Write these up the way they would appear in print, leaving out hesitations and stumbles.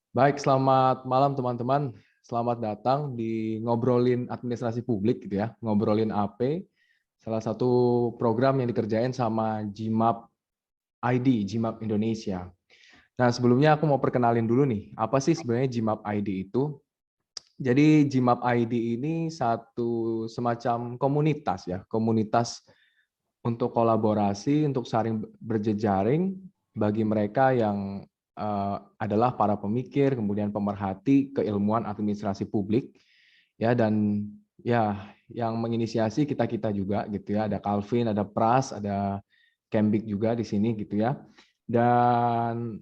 Baik, selamat malam teman-teman. Selamat datang di ngobrolin administrasi publik gitu ya, ngobrolin AP, salah satu program yang dikerjain sama GMAP ID, GMAP Indonesia. Nah, sebelumnya aku mau perkenalin dulu nih, apa sih sebenarnya GMAP ID itu? Jadi GMAP ID ini satu semacam komunitas ya, komunitas untuk kolaborasi, untuk saling berjejaring bagi mereka yang adalah para pemikir, kemudian pemerhati keilmuan administrasi publik, ya dan ya yang menginisiasi kita juga gitu ya. Ada Calvin, ada Pras, ada Kembik juga di sini gitu ya. Dan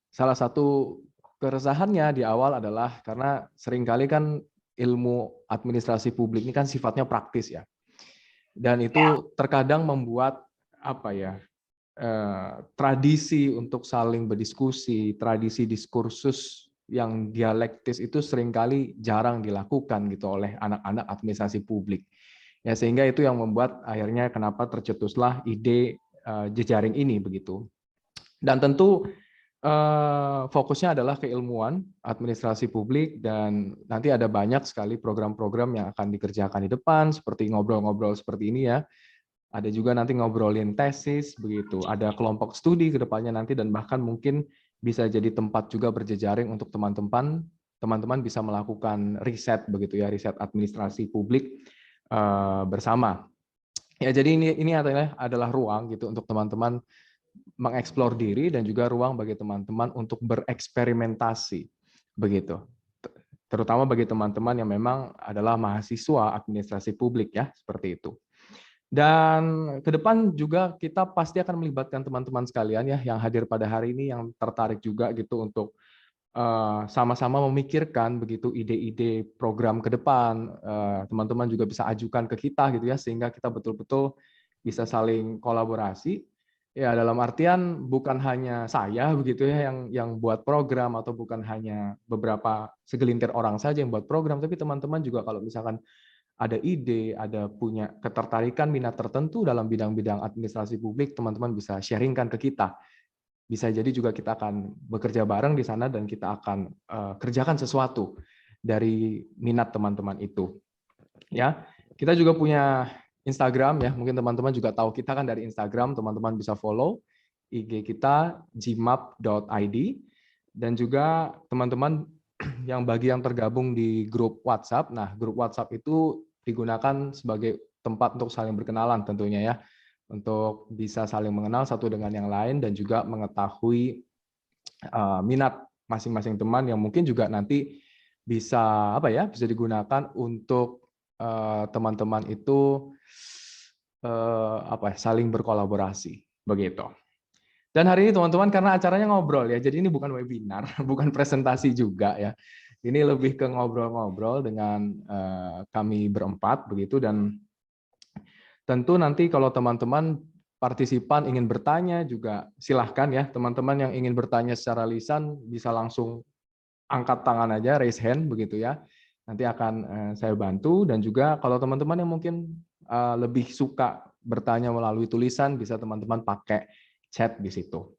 salah satu keresahannya di awal adalah karena seringkali kan ilmu administrasi publik ini kan sifatnya praktis ya. Dan itu terkadang membuat apa ya, tradisi untuk saling berdiskusi, tradisi diskursus yang dialektis itu seringkali jarang dilakukan gitu oleh anak-anak administrasi publik. Ya, sehingga itu yang membuat akhirnya kenapa tercetuslah ide jejaring ini begitu. Dan tentu fokusnya adalah keilmuan administrasi publik dan nanti ada banyak sekali program-program yang akan dikerjakan di depan seperti ngobrol-ngobrol seperti ini ya. Ada juga nanti ngobrolin tesis begitu. Ada kelompok studi ke depannya nanti dan bahkan mungkin bisa jadi tempat juga berjejaring untuk teman-teman bisa melakukan riset begitu ya, riset administrasi publik bersama. Ya, jadi ini adalah ruang gitu untuk teman-teman mengeksplor diri dan juga ruang bagi teman-teman untuk bereksperimentasi begitu. Terutama bagi teman-teman yang memang adalah mahasiswa administrasi publik ya, seperti itu. Dan ke depan juga kita pasti akan melibatkan teman-teman sekalian ya yang hadir pada hari ini yang tertarik juga gitu untuk sama-sama memikirkan begitu ide-ide program ke depan. Teman-teman juga bisa ajukan ke kita gitu ya sehingga kita betul-betul bisa saling kolaborasi. Ya, dalam artian bukan hanya saya begitu ya yang buat program atau bukan hanya beberapa segelintir orang saja yang buat program, tapi teman-teman juga kalau misalkan ada ide, ada punya ketertarikan minat tertentu dalam bidang-bidang administrasi publik, teman-teman bisa sharingkan ke kita. Bisa jadi juga kita akan bekerja bareng di sana dan kita akan kerjakan sesuatu dari minat teman-teman itu. Ya, kita juga punya Instagram ya. Mungkin teman-teman juga tahu kita kan dari Instagram, teman-teman bisa follow IG kita gmap.id dan juga teman-teman yang bagi yang tergabung di grup WhatsApp. Nah, grup WhatsApp itu digunakan sebagai tempat untuk saling berkenalan tentunya ya. Untuk bisa saling mengenal satu dengan yang lain dan juga mengetahui minat masing-masing teman yang mungkin juga nanti bisa apa ya, bisa digunakan untuk teman-teman itu apa saling berkolaborasi begitu. Dan hari ini teman-teman karena acaranya ngobrol ya, jadi ini bukan webinar, bukan presentasi juga ya. Ini lebih ke ngobrol-ngobrol dengan kami berempat begitu dan tentu nanti kalau teman-teman partisipan ingin bertanya juga silahkan ya, teman-teman yang ingin bertanya secara lisan bisa langsung angkat tangan aja, raise hand begitu ya. Nanti akan saya bantu dan juga kalau teman-teman yang mungkin lebih suka bertanya melalui tulisan bisa teman-teman pakai chat di situ.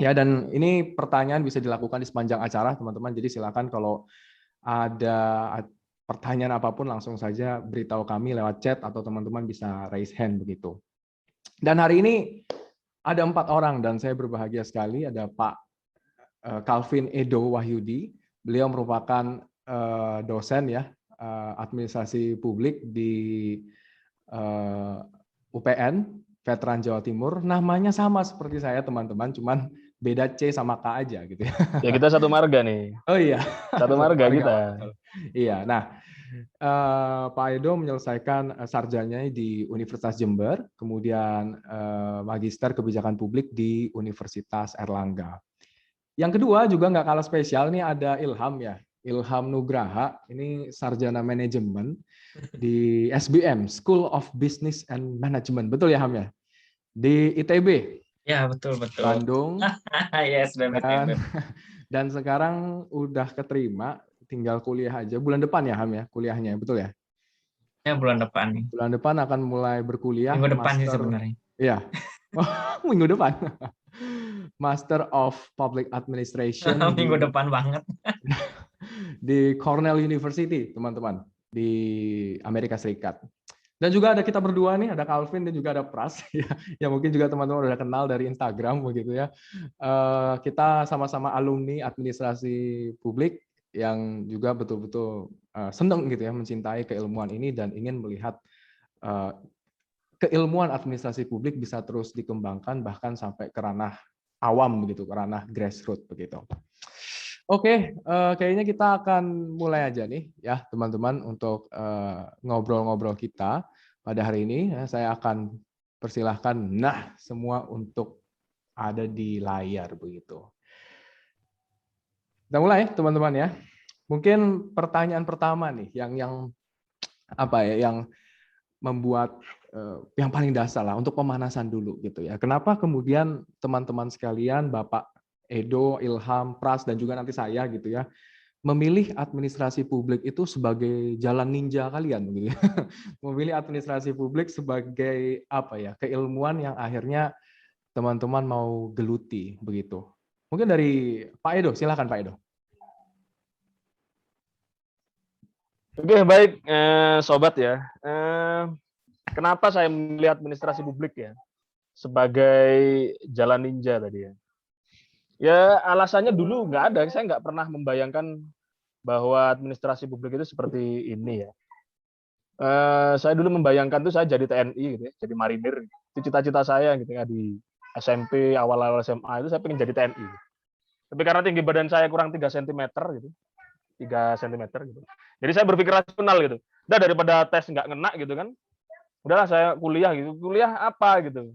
Ya, dan ini pertanyaan bisa dilakukan di sepanjang acara, teman-teman. Jadi silakan kalau ada pertanyaan apapun langsung saja beritahu kami lewat chat atau teman-teman bisa raise hand begitu. Dan hari ini ada 4 orang dan saya berbahagia sekali ada Pak Calvin Edo Wahyudi. Beliau merupakan dosen ya administrasi publik di UPN Veteran Jawa Timur. Namanya sama seperti saya teman-teman, cuman beda C sama K aja gitu ya. Ya kita satu marga nih. Oh iya, Satu marga kita. Iya, nah Pak Edo menyelesaikan sarjananya di Universitas Jember, kemudian magister kebijakan publik di Universitas Erlangga. Yang kedua juga nggak kalah spesial nih ada Ilham ya, Ilham Nugraha, ini sarjana manajemen di SBM, School of Business and Management, betul ya Ham ya? Di ITB, Ya, betul. Bandung, Yes, dan dan sekarang udah keterima, tinggal kuliah aja. Bulan depan ya Ham ya, kuliahnya, betul ya? Ya, bulan depan nih. Bulan depan akan mulai berkuliah Minggu depan sih master. sebenarnya. Iya. Oh, minggu depan. Master of Public Administration Minggu depan banget. di Cornell University, teman-teman, di Amerika Serikat. Dan juga ada kita berdua nih, ada Calvin dan juga ada Pras, ya mungkin juga teman-teman udah kenal dari Instagram begitu ya. Kita sama-sama alumni administrasi publik yang juga betul-betul senang gitu ya, mencintai keilmuan ini dan ingin melihat keilmuan administrasi publik bisa terus dikembangkan bahkan sampai ke ranah awam begitu, ke ranah grassroots begitu. Oke, kayaknya kita akan mulai aja nih ya teman-teman untuk ngobrol-ngobrol kita pada hari ini. Saya akan persilahkan semua untuk ada di layar begitu. Kita mulai teman-teman ya. Mungkin pertanyaan pertama nih yang apa ya, yang membuat yang paling dasar lah untuk pemanasan dulu gitu ya. Kenapa kemudian teman-teman sekalian, Bapak Edo, Ilham, Pras, dan juga nanti saya gitu ya, memilih administrasi publik itu sebagai jalan ninja kalian gitu ya. Memilih administrasi publik sebagai apa ya, keilmuan yang akhirnya teman-teman mau geluti begitu. Mungkin dari Pak Edo, silakan Pak Edo. Oke, baik sobat ya. Kenapa saya memilih administrasi publik ya sebagai jalan ninja tadi ya? Ya alasannya dulu nggak ada, saya nggak pernah membayangkan bahwa administrasi publik itu seperti ini ya. Saya dulu membayangkan tuh saya jadi TNI gitu ya, jadi marinir. Itu cita-cita saya gitu ya, di SMP, awal-awal SMA itu saya pengen jadi TNI. Tapi karena tinggi badan saya kurang 3 cm gitu, 3 cm gitu. Jadi saya berpikir rasional gitu. Udah daripada tes nggak ngena gitu kan, udahlah saya kuliah gitu. Kuliah apa gitu.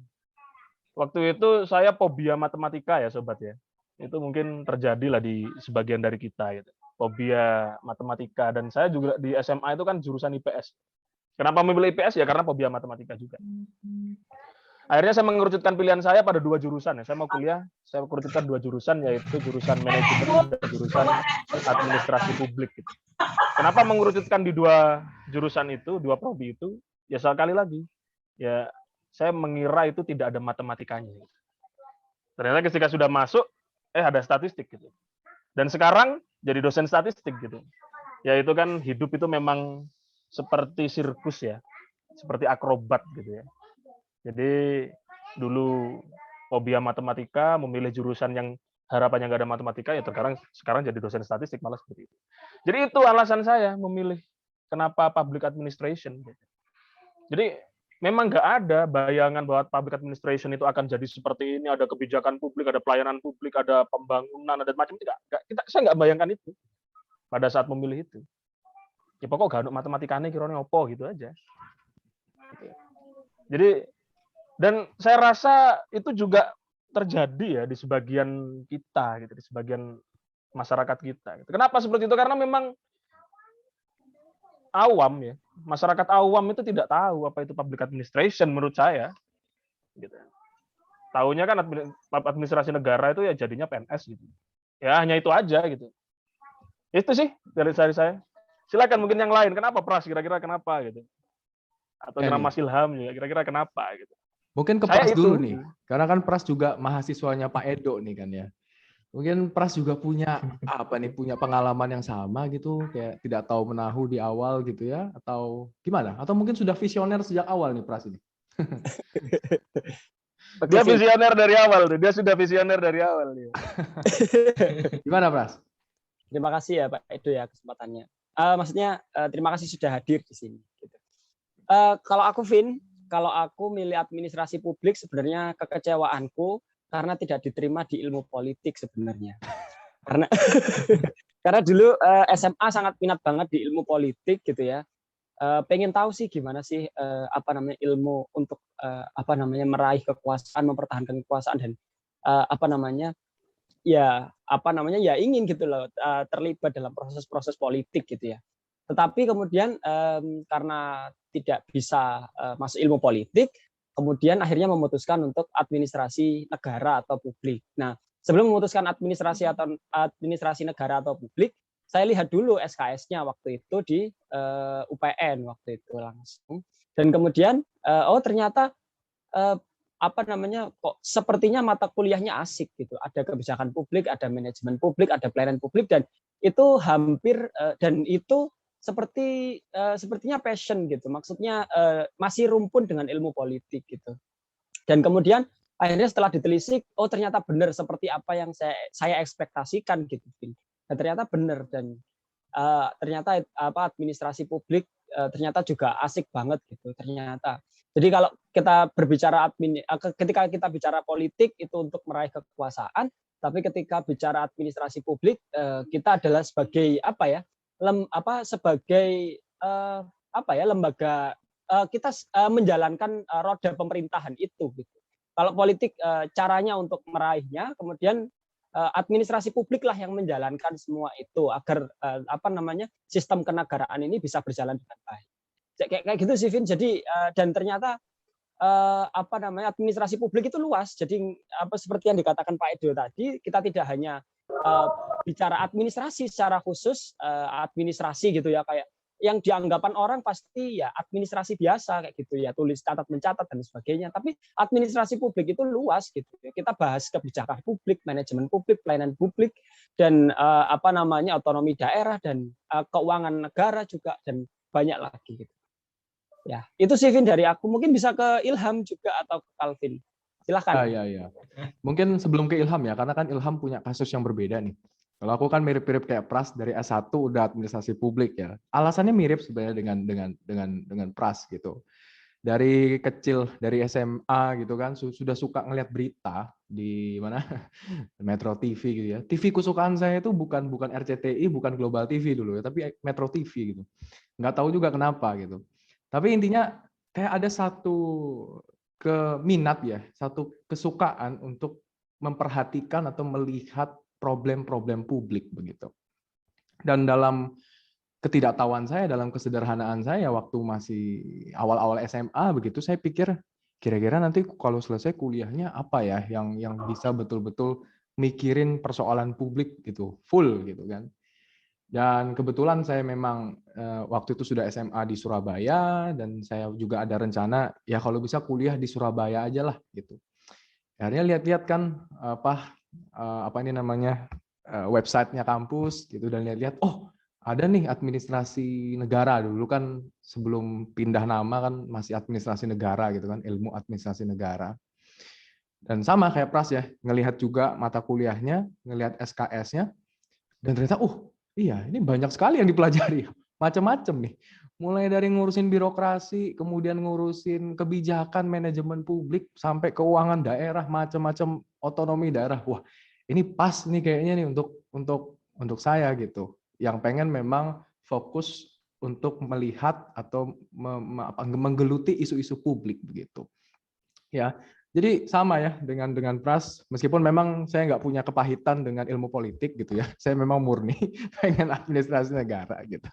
Waktu itu saya fobia matematika ya sobat ya. Itu mungkin terjadi lah di sebagian dari kita gitu. Fobia matematika, dan saya juga di SMA itu kan jurusan IPS. Kenapa memilih IPS ya karena fobia matematika juga. Akhirnya saya mengerucutkan pilihan saya pada 2 jurusan ya. Saya mau kuliah, saya mengerucutkan 2 jurusan, yaitu jurusan manajemen dan jurusan administrasi publik gitu. Kenapa mengerucutkan di 2 jurusan itu, 2 prodi itu? Ya sekali lagi, ya saya mengira itu tidak ada matematikanya. Ternyata ketika sudah masuk, ada statistik gitu. Dan sekarang jadi dosen statistik gitu. Ya itu kan hidup itu memang seperti sirkus ya, seperti akrobat gitu ya. Jadi dulu fobia matematika, memilih jurusan yang harapannya nggak ada matematika, ya sekarang jadi dosen statistik malah seperti itu. Jadi itu alasan saya memilih kenapa public administration. Jadi memang nggak ada bayangan bahwa public administration itu akan jadi seperti ini, ada kebijakan publik, ada pelayanan publik, ada pembangunan, ada macam itu. Saya nggak bayangkan itu pada saat memilih itu. Ya pokok gak ada matematikanya kira-kira opo gitu aja. Jadi, dan saya rasa itu juga terjadi ya di sebagian kita, gitu, di sebagian masyarakat kita. Gitu. Kenapa seperti itu? Karena memang awam ya, masyarakat awam itu tidak tahu apa itu public administration menurut saya. Gitu. Taunya kan administrasi negara itu ya jadinya PNS gitu. Ya hanya itu aja gitu. Itu sih dari saya. Silakan mungkin yang lain. Kenapa Pras? Kira-kira kenapa gitu? Atau Mas Ilham juga. Kira-kira kenapa gitu? Mungkin ke Pras dulu nih. Karena kan Pras juga mahasiswanya Pak Edo nih kan ya. Mungkin Pras juga punya punya pengalaman yang sama gitu, kayak tidak tahu menahu di awal gitu ya, atau gimana? Atau mungkin sudah visioner sejak awal nih Pras ini. Dia visioner dari awal tuh. Dia sudah visioner dari awal dia. Gimana Pras? Terima kasih ya Pak Edo ya kesempatannya. Maksudnya terima kasih sudah hadir di sini. Gitu. Kalau aku Vin, kalau aku milih administrasi publik sebenarnya kekecewaanku karena tidak diterima di ilmu politik sebenarnya. Karena dulu SMA sangat minat banget di ilmu politik gitu ya. Pengen tahu sih gimana sih ilmu untuk meraih kekuasaan, mempertahankan kekuasaan dan ingin gitu loh terlibat dalam proses-proses politik gitu ya. Tetapi kemudian karena tidak bisa masuk ilmu politik, kemudian akhirnya memutuskan untuk administrasi negara atau publik. Nah, sebelum memutuskan administrasi negara atau publik, saya lihat dulu SKS-nya waktu itu di UPN waktu itu langsung. Dan kemudian ternyata apa namanya, kok sepertinya mata kuliahnya asik gitu. Ada kebijakan publik, ada manajemen publik, ada pelayanan publik, dan itu hampir dan itu sepertinya passion gitu. Maksudnya masih rumpun dengan ilmu politik gitu. Dan kemudian akhirnya setelah ditelisik, oh ternyata benar seperti apa yang saya ekspektasikan gitu. Dan ternyata benar, dan ternyata administrasi publik ternyata juga asik banget gitu ternyata. Jadi kalau kita berbicara ketika kita bicara politik itu untuk meraih kekuasaan, tapi ketika bicara administrasi publik kita adalah sebagai sebagai lembaga, kita menjalankan roda pemerintahan itu gitu. Kalau politik caranya untuk meraihnya, kemudian administrasi publik lah yang menjalankan semua itu agar sistem kenegaraan ini bisa berjalan dengan baik. Kayak gitu sih, Vin. Jadi dan ternyata administrasi publik itu luas. Jadi seperti yang dikatakan Pak Edo tadi, kita tidak hanya bicara administrasi secara khusus, administrasi gitu ya, kayak yang dianggapan orang pasti ya administrasi biasa kayak gitu ya, tulis catat mencatat dan sebagainya. Tapi administrasi publik itu luas gitu. Kita bahas kebijakan publik, manajemen publik, pelayanan publik, dan otonomi daerah, dan keuangan negara juga, dan banyak lagi gitu. Ya, itu sih Vin dari aku. Mungkin bisa ke Ilham juga atau ke Calvin. Silahkan. Ya. Mungkin sebelum ke Ilham ya, karena kan Ilham punya kasus yang berbeda nih. Kalau aku kan mirip-mirip kayak Pras, dari S1 udah administrasi publik ya. Alasannya mirip sebenarnya dengan Pras gitu. Dari kecil, dari SMA gitu kan, sudah suka ngelihat berita di mana Metro TV gitu ya. TV kesukaan saya itu bukan RCTI, bukan Global TV dulu ya, tapi Metro TV gitu. Nggak tahu juga kenapa gitu. Tapi intinya kayak ada satu keminat ya, satu kesukaan untuk memperhatikan atau melihat problem-problem publik begitu. Dan dalam ketidaktahuan saya, dalam kesederhanaan saya waktu masih awal-awal SMA begitu, saya pikir kira-kira nanti kalau selesai kuliahnya apa ya yang bisa betul-betul mikirin persoalan publik gitu, full gitu kan. Dan kebetulan saya memang waktu itu sudah SMA di Surabaya, dan saya juga ada rencana ya kalau bisa kuliah di Surabaya aja lah gitu. Akhirnya lihat-lihat kan websitenya kampus gitu, dan lihat-lihat oh ada nih administrasi negara. Dulu kan sebelum pindah nama kan masih administrasi negara gitu kan, ilmu administrasi negara. Dan sama kayak Pras ya, ngelihat juga mata kuliahnya, ngelihat SKS-nya, dan ternyata iya ini banyak sekali yang dipelajari, macam-macam nih. Mulai dari ngurusin birokrasi, kemudian ngurusin kebijakan manajemen publik, sampai keuangan daerah, macam-macam otonomi daerah. Wah, ini pas nih kayaknya nih untuk saya gitu. Yang pengen memang fokus untuk melihat atau menggeluti isu-isu publik begitu. Ya, jadi sama ya dengan Pras, meskipun memang saya nggak punya kepahitan dengan ilmu politik gitu ya. Saya memang murni pengen administrasi negara gitu.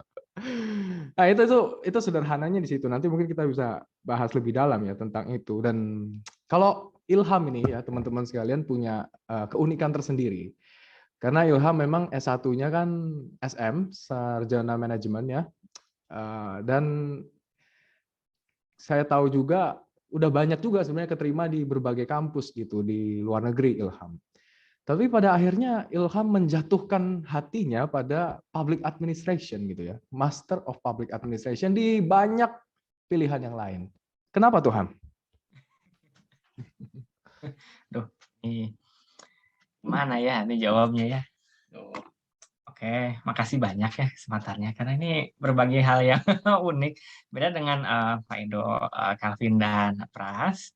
Nah, itu sederhananya di situ. Nanti mungkin kita bisa bahas lebih dalam ya tentang itu. Dan kalau Ilham ini ya teman-teman sekalian punya keunikan tersendiri. Karena Ilham memang S1-nya kan SM, Sarjana Manajemen ya. Dan saya tahu juga udah banyak juga sebenarnya keterima di berbagai kampus gitu di luar negeri Ilham. Tapi pada akhirnya Ilham menjatuhkan hatinya pada public administration gitu ya, Master of Public Administration di banyak pilihan yang lain. Kenapa tuh Ham? Duh, ini mana ya ini jawabnya ya? Oke, makasih banyak ya kesempatannya karena ini berbagai hal yang unik. Beda dengan Pak Edo, Calvin dan Pras.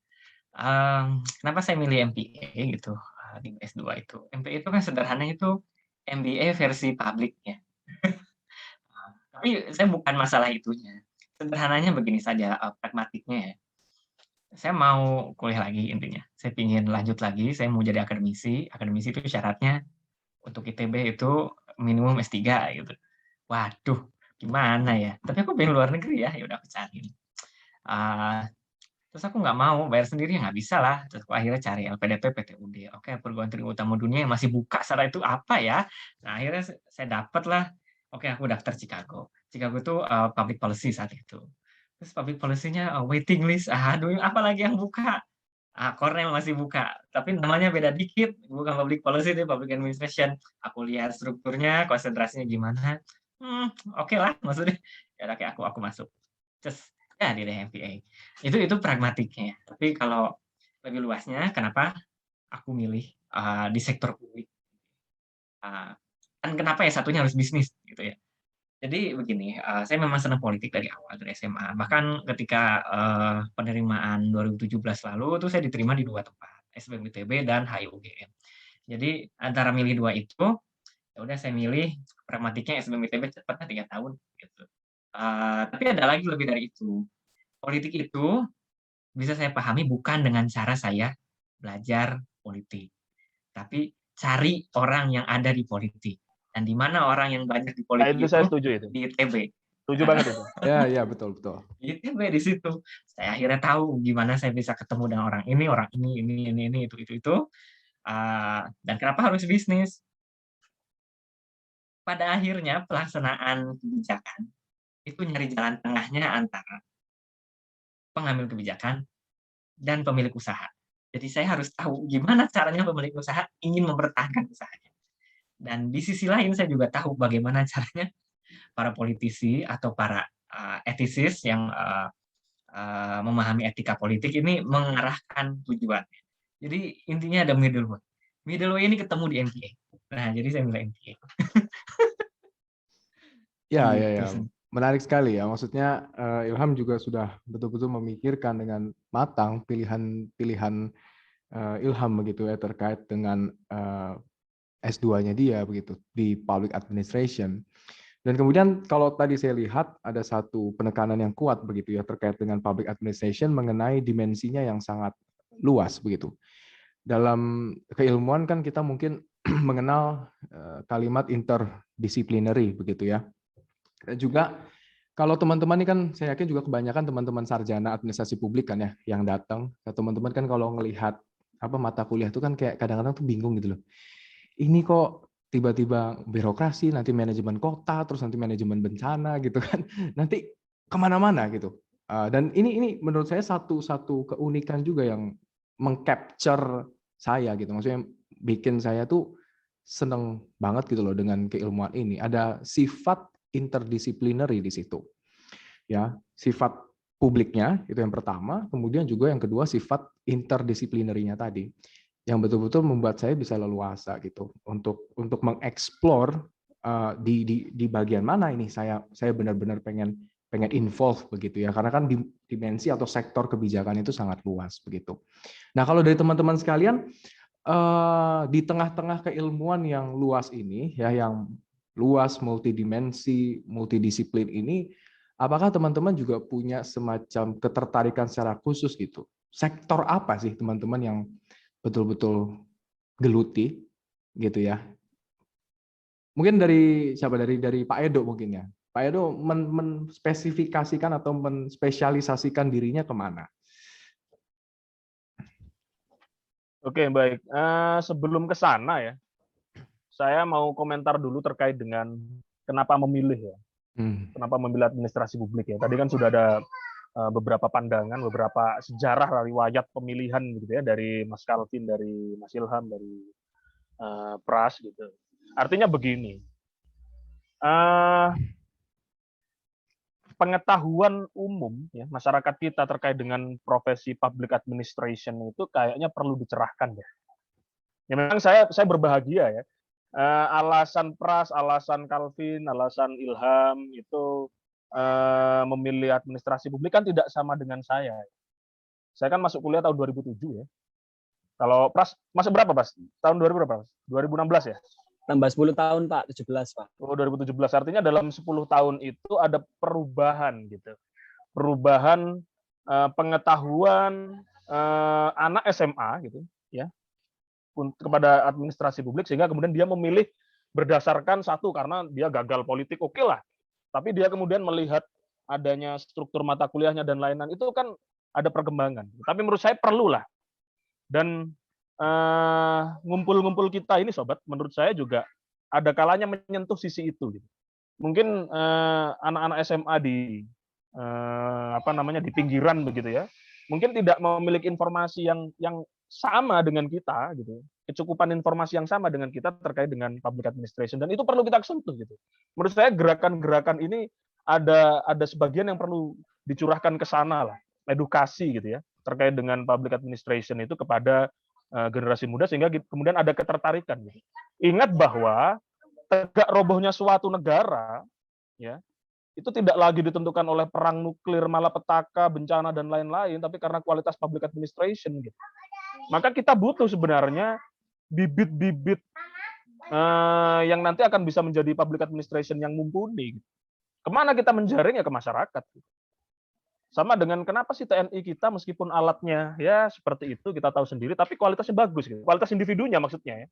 Kenapa saya milih MPA gitu di S2 itu? MPA itu kan sederhananya itu MBA versi publik ya. Tapi saya bukan masalah itunya. Sederhananya begini saja, pragmatiknya ya. Saya mau kuliah lagi intinya. Saya ingin lanjut lagi, saya mau jadi akademisi. Akademisi itu syaratnya untuk ITB itu minimum S3 gitu. Waduh, gimana ya? Tapi aku pengen luar negeri ya, ya udah aku cari. Terus aku nggak mau bayar sendiri, nggak bisa lah. Terus aku akhirnya cari LPDP, PTUD. Oke, perguruan tinggi utama dunia yang masih buka secara itu apa ya? Nah, akhirnya saya dapat lah. Oke, aku daftar Chicago. Chicago itu public policy saat itu. Terus public policy-nya waiting list. Aduh, apa lagi yang buka? Cornell masih buka, tapi namanya beda dikit, bukan public policy, tapi public administration. Aku lihat strukturnya, konsentrasinya gimana. Oke lah, maksudnya. Ya oke, aku masuk. Terus ya di MBA. Itu pragmatiknya. Tapi kalau lebih luasnya, kenapa aku milih di sektor publik? Kan kenapa ya satunya harus bisnis gitu ya. Jadi begini, saya memang senang politik dari awal, dari SMA. Bahkan ketika penerimaan 2017 lalu, itu saya diterima di 2 tempat, SBM ITB dan HIUGM. Jadi antara milih 2 itu, ya udah saya milih pragmatiknya SBM ITB cepatnya 3 tahun. Gitu. Tapi ada lagi lebih dari itu. Politik itu bisa saya pahami bukan dengan cara saya belajar politik, tapi cari orang yang ada di politik. Dan di mana orang yang banyak di Nah, politik itu itu? saya setuju itu. Di ITB. Setuju banget itu. Ya, betul. Di ITB di situ. Saya akhirnya tahu gimana saya bisa ketemu dengan orang ini, itu. Dan kenapa harus bisnis? Pada akhirnya pelaksanaan kebijakan itu nyari jalan tengahnya antara pengambil kebijakan dan pemilik usaha. Jadi saya harus tahu gimana caranya pemilik usaha ingin mempertahankan usahanya. Dan di sisi lain saya juga tahu bagaimana caranya para politisi atau para etisis yang memahami etika politik ini mengarahkan tujuannya. Jadi intinya ada middle way. Middle way ini ketemu di MBA. Nah, jadi saya milih MBA. Ya. Gitu. Menarik sekali ya. Maksudnya Ilham juga sudah betul-betul memikirkan dengan matang pilihan Ilham begitu ya terkait dengan S2-nya dia begitu di public administration. Dan kemudian kalau tadi saya lihat ada satu penekanan yang kuat begitu ya terkait dengan public administration mengenai dimensinya yang sangat luas begitu. Dalam keilmuan kan kita mungkin mengenal kalimat interdisciplinary begitu ya. Dan juga kalau teman-teman ini kan saya yakin juga kebanyakan teman-teman sarjana administrasi publik kan ya yang datang. Teman-teman kan kalau ngelihat mata kuliah itu kan kayak kadang-kadang tuh bingung gitu loh. Ini kok tiba-tiba birokrasi, nanti manajemen kota, terus nanti manajemen bencana gitu kan, nanti kemana-mana gitu. Dan ini menurut saya satu keunikan juga yang mengcapture saya gitu, maksudnya bikin saya tuh seneng banget gitu loh dengan keilmuan ini. Ada sifat interdisciplinary di situ, ya sifat publiknya itu yang pertama, kemudian juga yang kedua sifat interdisciplinary-nya tadi yang betul-betul membuat saya bisa leluasa gitu untuk mengeksplor di bagian mana ini saya benar-benar pengen involve begitu ya karena kan dimensi atau sektor kebijakan itu sangat luas begitu. Nah kalau dari teman-teman sekalian di tengah-tengah keilmuan yang luas ini ya yang luas multidimensi multidisiplin ini apakah teman-teman juga punya semacam ketertarikan secara khusus gitu? Sektor apa sih teman-teman yang betul-betul geluti gitu ya. Mungkin dari siapa dari Pak Edo mungkin ya. Pak Edo menspesifikasikan atau menspesialisasikan dirinya kemana? Oke, baik. Sebelum ke sana ya, saya mau komentar dulu terkait dengan kenapa memilih ya. Kenapa memilih administrasi publik ya. Tadi kan sudah ada beberapa pandangan, beberapa sejarah riwayat pemilihan gitu ya dari Mas Calvin, dari Mas Ilham, dari Pras gitu. Artinya begini, pengetahuan umum ya masyarakat kita terkait dengan profesi public administration itu kayaknya perlu dicerahkan ya. Ya memang saya berbahagia ya. Alasan Pras, alasan Calvin, alasan Ilham itu memilih administrasi publik kan tidak sama dengan saya. Saya kan masuk kuliah tahun 2007 ya. Kalau Pras masuk berapa, Mas? Tahun 2000 berapa, Mas? 2016 ya? Tambah 10 tahun, Pak. 17, Pak. Oh, 2017. Artinya dalam 10 tahun itu ada perubahan gitu. Perubahan pengetahuan anak SMA gitu ya kepada administrasi publik sehingga kemudian dia memilih berdasarkan satu karena dia gagal politik oke lah. Tapi dia kemudian melihat adanya struktur mata kuliahnya dan lain-lain itu kan ada perkembangan. Tapi menurut saya perlulah. Dan ngumpul-ngumpul kita ini sobat, menurut saya juga ada kalanya menyentuh sisi itu. Gitu. Mungkin anak-anak SMA di di pinggiran begitu ya, mungkin tidak memiliki informasi yang sama dengan kita gitu. Kecukupan informasi yang sama dengan kita terkait dengan public administration, dan itu perlu kita sentuh gitu. Menurut saya gerakan-gerakan ini ada sebagian yang perlu dicurahkan ke sana lah, edukasi gitu ya, terkait dengan public administration itu kepada generasi muda sehingga kemudian ada ketertarikan gitu. Ingat bahwa tegak robohnya suatu negara ya, itu tidak lagi ditentukan oleh perang nuklir, malapetaka, bencana dan lain-lain, tapi karena kualitas public administration gitu. Maka kita butuh sebenarnya bibit-bibit yang nanti akan bisa menjadi public administration yang mumpuni. Kemana kita menjaring ya ke masyarakat. Sama dengan kenapa sih TNI kita meskipun alatnya ya seperti itu kita tahu sendiri, tapi kualitasnya bagus gitu. Kualitas individunya maksudnya ya.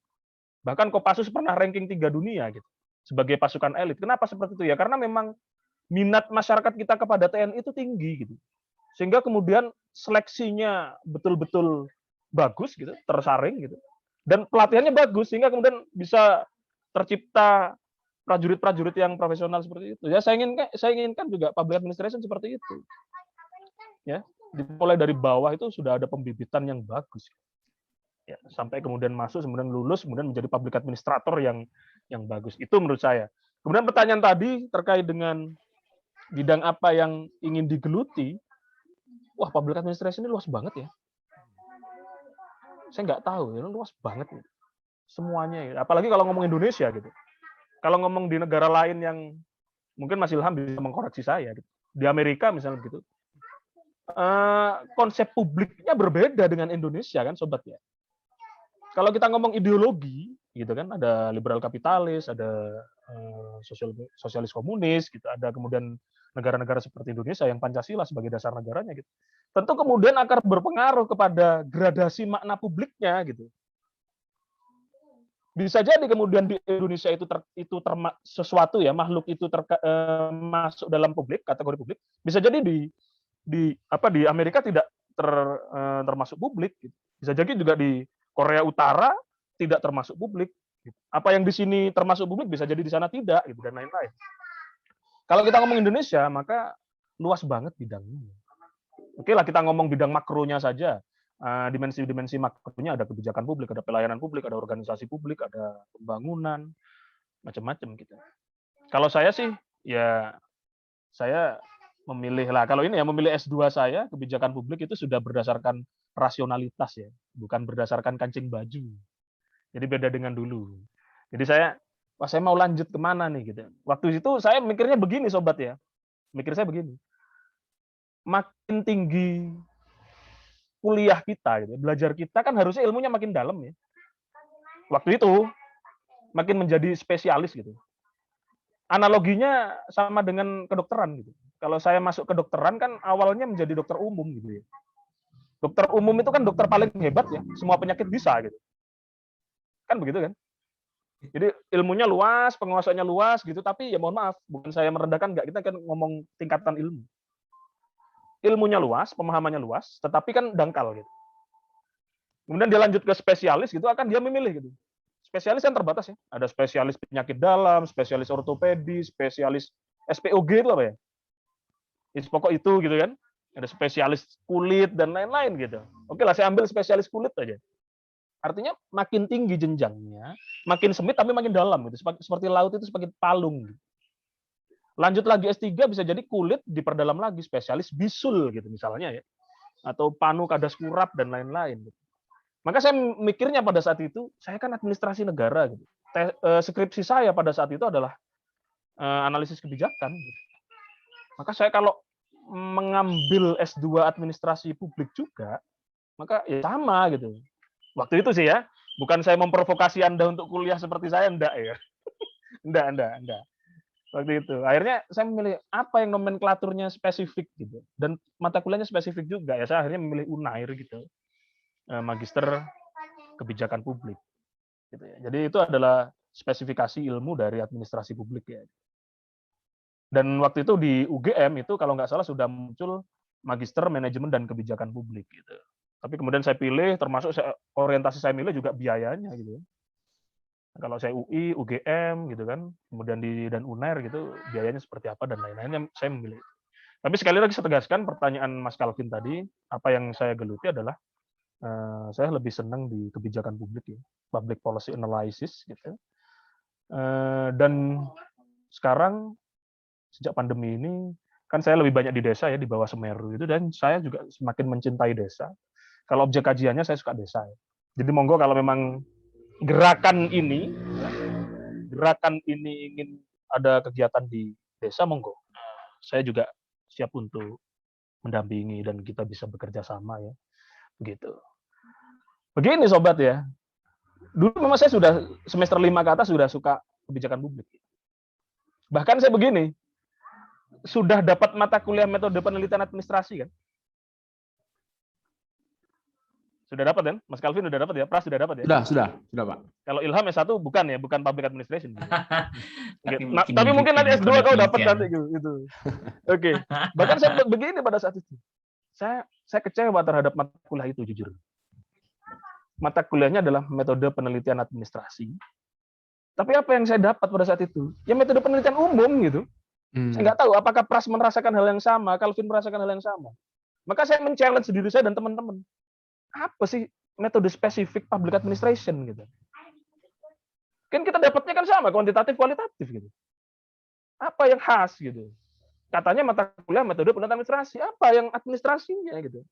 Bahkan Kopassus pernah ranking 3 dunia gitu sebagai pasukan elit. Kenapa seperti itu ya? Karena memang minat masyarakat kita kepada TNI itu tinggi gitu. Sehingga kemudian seleksinya betul-betul bagus gitu, tersaring gitu. Dan pelatihannya bagus sehingga kemudian bisa tercipta prajurit-prajurit yang profesional seperti itu. Ya saya inginkan juga public administration seperti itu. Ya, dimulai dari bawah itu sudah ada pembibitan yang bagus. Ya, sampai kemudian masuk, kemudian lulus, kemudian menjadi public administrator yang bagus. Itu menurut saya. Kemudian pertanyaan tadi terkait dengan bidang apa yang ingin digeluti. Wah, public administration ini luas banget ya. Saya nggak tahu, ini luas banget nih. Semuanya. Ya. Apalagi kalau ngomong Indonesia gitu. Kalau ngomong di negara lain yang mungkin Mas Ilham bisa mengkoreksi saya. Gitu. Di Amerika misalnya gitu. Konsep publiknya berbeda dengan Indonesia kan sobat ya. Kalau kita ngomong ideologi gitu kan, ada liberal kapitalis, ada sosialis komunis gitu, ada kemudian negara-negara seperti Indonesia yang Pancasila sebagai dasar negaranya gitu. Tentu kemudian akan berpengaruh kepada gradasi makna publiknya gitu. Bisa jadi kemudian di Indonesia itu sesuatu ya, makhluk itu masuk dalam publik, kategori publik. Bisa jadi di Amerika tidak termasuk publik gitu. Bisa jadi juga di Korea Utara tidak termasuk publik gitu. Apa yang di sini termasuk publik bisa jadi di sana tidak gitu dan lain-lain. Kalau kita ngomong Indonesia maka luas banget bidangnya. Oke lah kita ngomong bidang makronya saja. Dimensi-dimensi makronya ada kebijakan publik, ada pelayanan publik, ada organisasi publik, ada pembangunan, macam-macam gitu. Kalau saya sih ya saya memilih lah, kalau ini ya memilih S2 saya, kebijakan publik itu sudah berdasarkan rasionalitas ya, bukan berdasarkan kancing baju. Jadi beda dengan dulu. Jadi saya mau lanjut kemana nih gitu. Waktu itu saya mikirnya begini sobat ya, mikir saya begini, makin tinggi kuliah kita, gitu, belajar kita kan harusnya ilmunya makin dalam ya. Waktu itu makin menjadi spesialis gitu. Analoginya sama dengan kedokteran gitu. Kalau saya masuk kedokteran kan awalnya menjadi dokter umum gitu ya. Dokter umum itu kan dokter paling hebat ya, semua penyakit bisa gitu. Kan begitu kan? Jadi ilmunya luas, penguasaannya luas gitu, tapi ya mohon maaf, bukan saya merendahkan, enggak, kita kan ngomong tingkatan ilmu. Ilmunya luas, pemahamannya luas, tetapi kan dangkal gitu. Kemudian dia lanjut ke spesialis gitu, akan dia memilih gitu. Spesialis kan terbatas ya. Ada spesialis penyakit dalam, spesialis ortopedi, spesialis SPOG itu apa ya? Pokok itu gitu kan. Ada spesialis kulit dan lain-lain gitu. Oke lah, saya ambil spesialis kulit aja. Artinya makin tinggi jenjangnya, makin sempit tapi makin dalam gitu. Seperti laut itu seperti palung. Gitu. Lanjut lagi S3 bisa jadi kulit diperdalam lagi, spesialis bisul gitu misalnya ya. Atau panu kadas kurap dan lain-lain gitu. Maka saya mikirnya pada saat itu, saya kan administrasi negara gitu. Skripsi saya pada saat itu adalah analisis kebijakan gitu. Maka saya kalau mengambil S2 administrasi publik juga, maka ya sama gitu. Waktu itu sih ya, bukan saya memprovokasi Anda untuk kuliah seperti saya, enggak ya. Enggak. Waktu itu. Akhirnya saya memilih apa yang nomenklaturnya spesifik gitu. Dan mata kuliahnya spesifik juga ya. Saya akhirnya memilih UNAIR gitu. Magister Kebijakan Publik. Gitu ya. Jadi itu adalah spesifikasi ilmu dari administrasi publik ya. Dan waktu itu di UGM itu kalau nggak salah sudah muncul Magister Manajemen dan Kebijakan Publik gitu. Tapi kemudian saya pilih, termasuk orientasi saya milih juga biayanya gitu. Kalau saya UI, UGM gitu kan, kemudian dan UNAIR gitu, biayanya seperti apa dan lain-lainnya saya memilih. Tapi sekali lagi saya tegaskan pertanyaan Mas Calvin tadi, apa yang saya geluti adalah saya lebih senang di kebijakan publik ya, public policy analysis gitu. Dan sekarang sejak pandemi ini kan saya lebih banyak di desa ya, di bawah Semeru itu, dan saya juga semakin mencintai desa. Kalau objek kajiannya saya suka desa ya. Jadi monggo kalau memang gerakan ini ingin ada kegiatan di desa, monggo. Saya juga siap untuk mendampingi dan kita bisa bekerja sama ya. Begitu. Begini sobat ya. Dulu memang saya sudah semester 5 ke atas sudah suka kebijakan publik. Bahkan saya begini, sudah dapat mata kuliah metode penelitian administrasi kan? Sudah dapat kan? Mas Calvin sudah dapat ya? Pras sudah dapat ya? Sudah Pak. Kalau Ilham S1 bukan ya, bukan public administration. Tapi mungkin nanti S2 kau dapat nanti gitu. Oke. Bahkan saya begini pada saat itu. Saya kecewa terhadap mata kuliah itu jujur. Mata kuliahnya adalah metode penelitian administrasi. Tapi apa yang saya dapat pada saat itu? Ya metode penelitian umum gitu. Saya nggak tahu apakah Pras merasakan hal yang sama, Calvin merasakan hal yang sama. Maka saya men-challenge diri saya dan teman-teman. Apa sih metode spesifik public administration gitu? Kan kita dapatnya kan sama, kuantitatif, kualitatif gitu. Apa yang khas gitu? Katanya mata kuliah metode penelitian administrasi. Apa yang administrasinya gitu?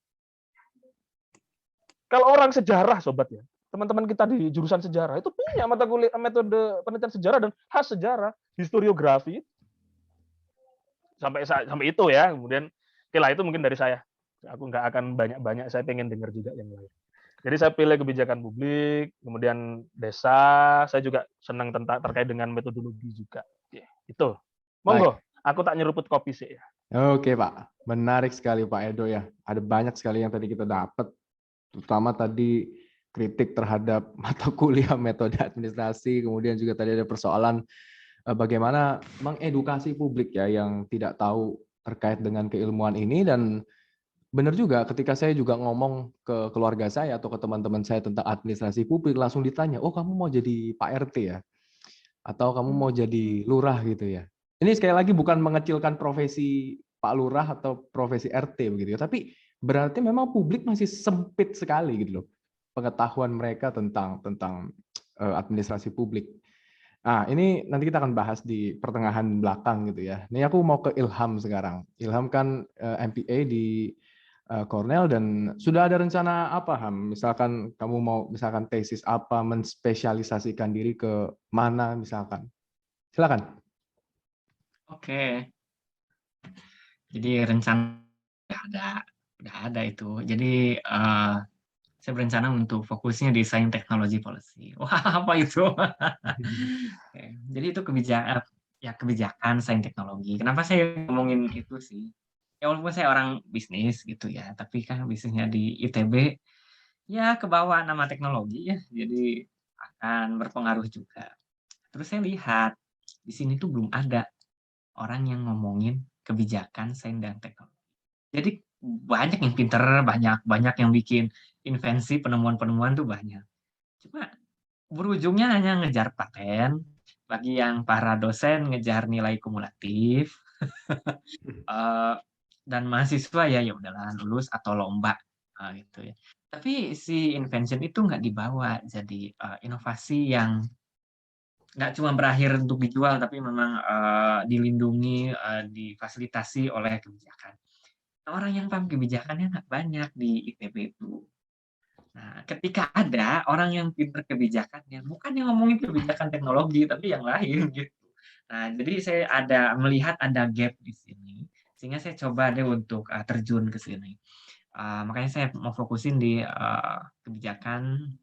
Kalau orang sejarah, sobat ya, teman-teman kita di jurusan sejarah itu punya mata kuliah metode penelitian sejarah dan khas sejarah, historiografi. Sampai itu ya. Kemudian, oke lah itu mungkin dari saya. Aku nggak akan banyak-banyak, saya pengen dengar juga yang lain. Jadi saya pilih kebijakan publik, kemudian desa, saya juga senang terkait dengan metodologi juga. Itu. Monggo, aku tak nyeruput kopi sih ya. Oke Pak, menarik sekali Pak Edo ya. Ada banyak sekali yang tadi kita dapat, terutama tadi kritik terhadap mata kuliah metode administrasi, kemudian juga tadi ada persoalan bagaimana mengedukasi publik ya yang tidak tahu terkait dengan keilmuan ini. Dan benar juga ketika saya juga ngomong ke keluarga saya atau ke teman-teman saya tentang administrasi publik, langsung ditanya, oh kamu mau jadi Pak RT ya? Atau kamu mau jadi lurah gitu ya? Ini sekali lagi bukan mengecilkan profesi Pak Lurah atau profesi RT begitu ya, tapi berarti memang publik masih sempit sekali gitu loh pengetahuan mereka tentang administrasi publik. Nah, ini nanti kita akan bahas di pertengahan belakang gitu ya. Ini aku mau ke Ilham sekarang. Ilham kan MPA di Cornell, dan sudah ada rencana apa Ham? Misalkan kamu mau misalkan tesis apa, menspesialisasikan diri ke mana misalkan? Silakan. Oke. Jadi rencana udah ada itu. Jadi saya berencana untuk fokusnya di Sains Technology Policy. Wah, apa itu? Oke. Jadi itu kebijakan sains teknologi. Kenapa saya ngomongin itu sih? Ya walaupun saya orang bisnis gitu ya, tapi kan bisnisnya di ITB, ya kebawa nama teknologi ya, jadi akan berpengaruh juga. Terus saya lihat di sini tuh belum ada orang yang ngomongin kebijakan sains dan teknologi. Jadi banyak yang pinter, banyak yang bikin invensi, penemuan-penemuan tuh banyak. Cuma berujungnya hanya ngejar paten, bagi yang para dosen ngejar nilai kumulatif, dan mahasiswa ya udahlah lulus atau lomba gitu ya. Tapi si invention itu nggak dibawa jadi inovasi yang nggak cuma berakhir untuk dijual, tapi memang dilindungi, difasilitasi oleh kebijakan. Orang yang paham kebijakannya nggak banyak di ITB itu. Nah, ketika ada orang yang pintar kebijakannya, bukan yang ngomongin kebijakan teknologi, tapi yang lain gitu. Nah, jadi saya melihat ada gap di sini, sehingga saya coba deh untuk terjun ke sini. Makanya saya mau fokusin di kebijakan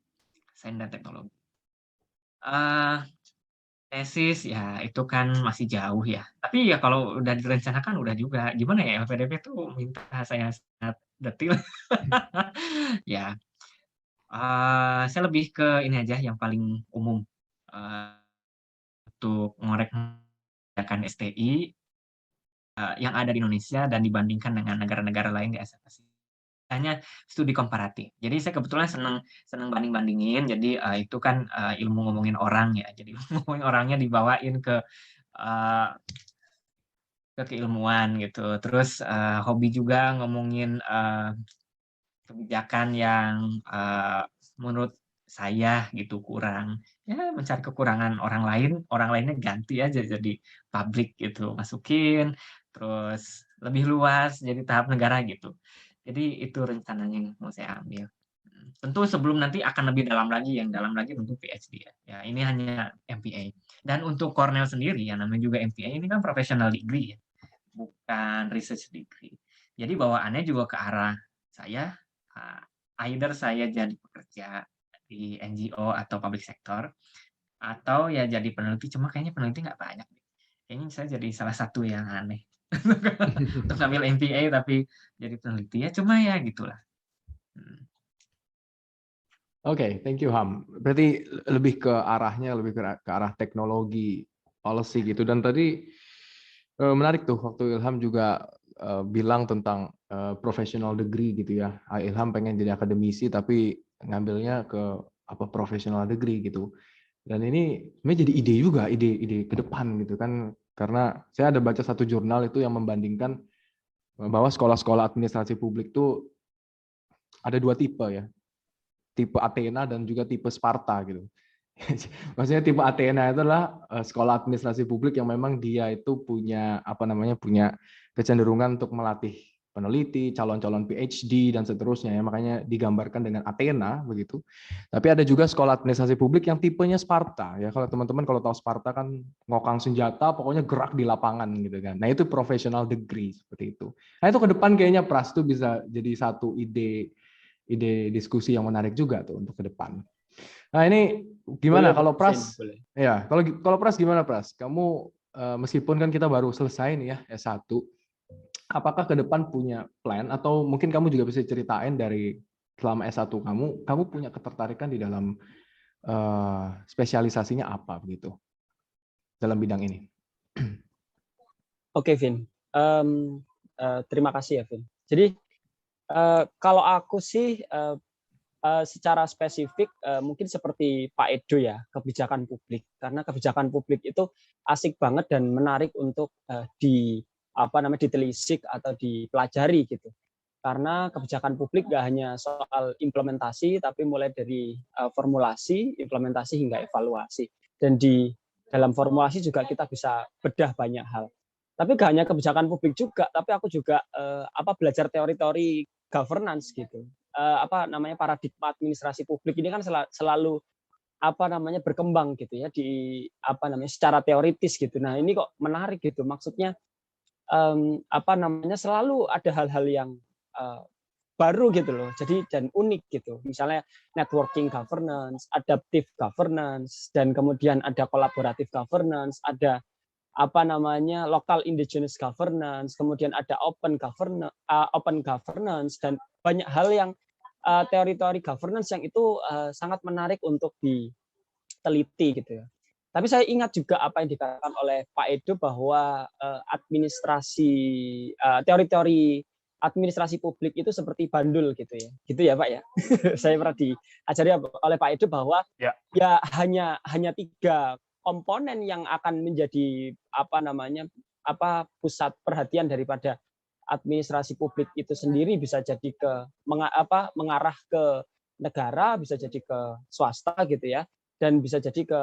sains dan teknologi. Tesis ya itu kan masih jauh ya. Tapi ya kalau udah direncanakan udah juga. Gimana ya, LPDP tuh minta saya sangat detail. Ya, saya lebih ke ini aja yang paling umum untuk ngorek kebijakan STI yang ada di Indonesia dan dibandingkan dengan negara-negara lain di Asia Pasifik. Hanya studi komparatif. Jadi saya kebetulan senang banding-bandingin. Jadi itu kan ilmu ngomongin orang ya. Jadi ngomongin orangnya dibawain ke keilmuan gitu. Terus hobi juga ngomongin kebijakan yang menurut saya gitu kurang, ya mencari kekurangan orang lainnya ganti aja jadi publik gitu, masukin terus lebih luas jadi tahap negara gitu. Jadi itu rencananya yang mau saya ambil. Tentu sebelum nanti akan lebih dalam lagi, yang dalam lagi tentu PhD ya. Ya ini hanya MPA. Dan untuk Cornell sendiri yang namanya juga MPA ini kan professional degree ya, bukan research degree. Jadi bawaannya juga ke arah saya, either saya jadi pekerja di NGO atau public sector, atau ya jadi peneliti, cuma kayaknya peneliti nggak banyak. Kayaknya saya jadi salah satu yang aneh. Untuk ngambil MPA tapi jadi peneliti ya, cuma ya gitulah. Oke, thank you Ham. Berarti lebih ke arahnya, lebih ke arah teknologi, policy gitu. Dan tadi menarik tuh waktu Ilham juga bilang tentang professional degree gitu ya. Ilham pengen jadi akademisi tapi ngambilnya ke apa professional degree gitu. Dan ini sebenarnya jadi ide juga, ide ke depan gitu kan. Karena saya ada baca satu jurnal itu yang membandingkan bahwa sekolah-sekolah administrasi publik itu ada dua tipe ya. Tipe Athena dan juga tipe Sparta gitu. Maksudnya tipe Athena itu adalah sekolah administrasi publik yang memang dia itu punya punya kecenderungan untuk melatih peneliti, calon-calon PhD dan seterusnya ya, makanya digambarkan dengan Athena begitu. Tapi ada juga sekolah administrasi publik yang tipenya Sparta ya. Kalau teman-teman kalau tahu Sparta kan ngokang senjata, pokoknya gerak di lapangan gitu kan. Nah, itu professional degree seperti itu. Nah, itu ke depan kayaknya Pras itu bisa jadi satu ide diskusi yang menarik juga tuh untuk ke depan. Nah, ini gimana kalau Pras? Boleh. Ya, kalau Pras gimana Pras? Kamu meskipun kan kita baru selesai nih ya S1, apakah ke depan punya plan atau mungkin kamu juga bisa ceritain dari selama S1 kamu punya ketertarikan di dalam spesialisasinya apa begitu dalam bidang ini? Oke, Vin. Terima kasih ya, Vin. Jadi kalau aku sih secara spesifik mungkin seperti Pak Edo ya, kebijakan publik. Karena kebijakan publik itu asik banget dan menarik untuk ditelisik atau dipelajari gitu. Karena kebijakan publik nggak hanya soal implementasi, tapi mulai dari formulasi, implementasi hingga evaluasi. Dan di dalam formulasi juga kita bisa bedah banyak hal. Tapi gak hanya kebijakan publik juga, tapi aku juga belajar teori-teori governance gitu. Paradigma administrasi publik ini kan selalu berkembang gitu ya di secara teoritis gitu. Nah, ini kok menarik gitu. Maksudnya selalu ada hal-hal yang baru gitu loh. Jadi dan unik gitu. Misalnya networking governance, adaptive governance, dan kemudian ada collaborative governance, ada local indigenous governance, kemudian ada open governance dan banyak hal yang teori-teori governance yang itu sangat menarik untuk diteliti gitu ya. Tapi saya ingat juga apa yang dikatakan oleh Pak Edo bahwa teori-teori administrasi publik itu seperti bandul gitu ya. Gitu ya, Pak ya. Saya pernah diajari oleh Pak Edo bahwa ya hanya 3 komponen yang akan menjadi pusat perhatian daripada administrasi publik itu sendiri, bisa jadi mengarah ke negara, bisa jadi ke swasta gitu ya, dan bisa jadi ke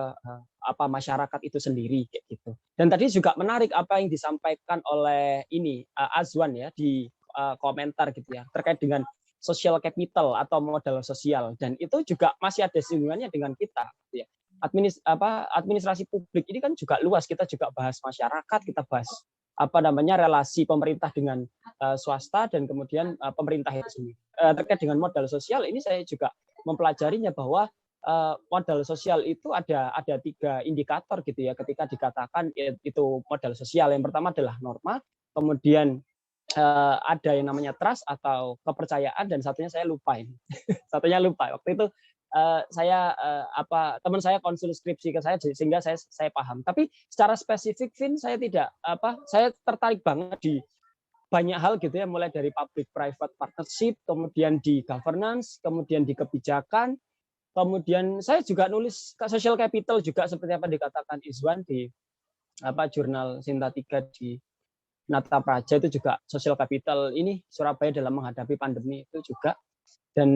masyarakat itu sendiri kayak gitu. Dan tadi juga menarik apa yang disampaikan oleh Azwan ya di komentar gitu ya terkait dengan social capital atau modal sosial, dan itu juga masih ada singgungannya dengan kita gitu ya. Administrasi publik ini kan juga luas, kita juga bahas masyarakat, kita bahas relasi pemerintah dengan swasta dan kemudian pemerintah itu sendiri. Terkait dengan modal sosial ini saya juga mempelajarinya bahwa modal sosial itu ada 3 indikator gitu ya ketika dikatakan itu modal sosial. Yang pertama adalah norma, kemudian ada yang namanya trust atau kepercayaan, dan satunya saya lupa ini. Satunya lupa. Waktu itu teman saya konsul skripsi ke saya sehingga saya paham. Tapi secara spesifik, Vin, saya tertarik banget di banyak hal gitu ya, mulai dari public private partnership, kemudian di governance, kemudian di kebijakan, kemudian saya juga nulis social capital juga seperti apa dikatakan Izwan di jurnal Sinta 3 di Nata Praja itu juga social capital ini Surabaya dalam menghadapi pandemi itu juga. Dan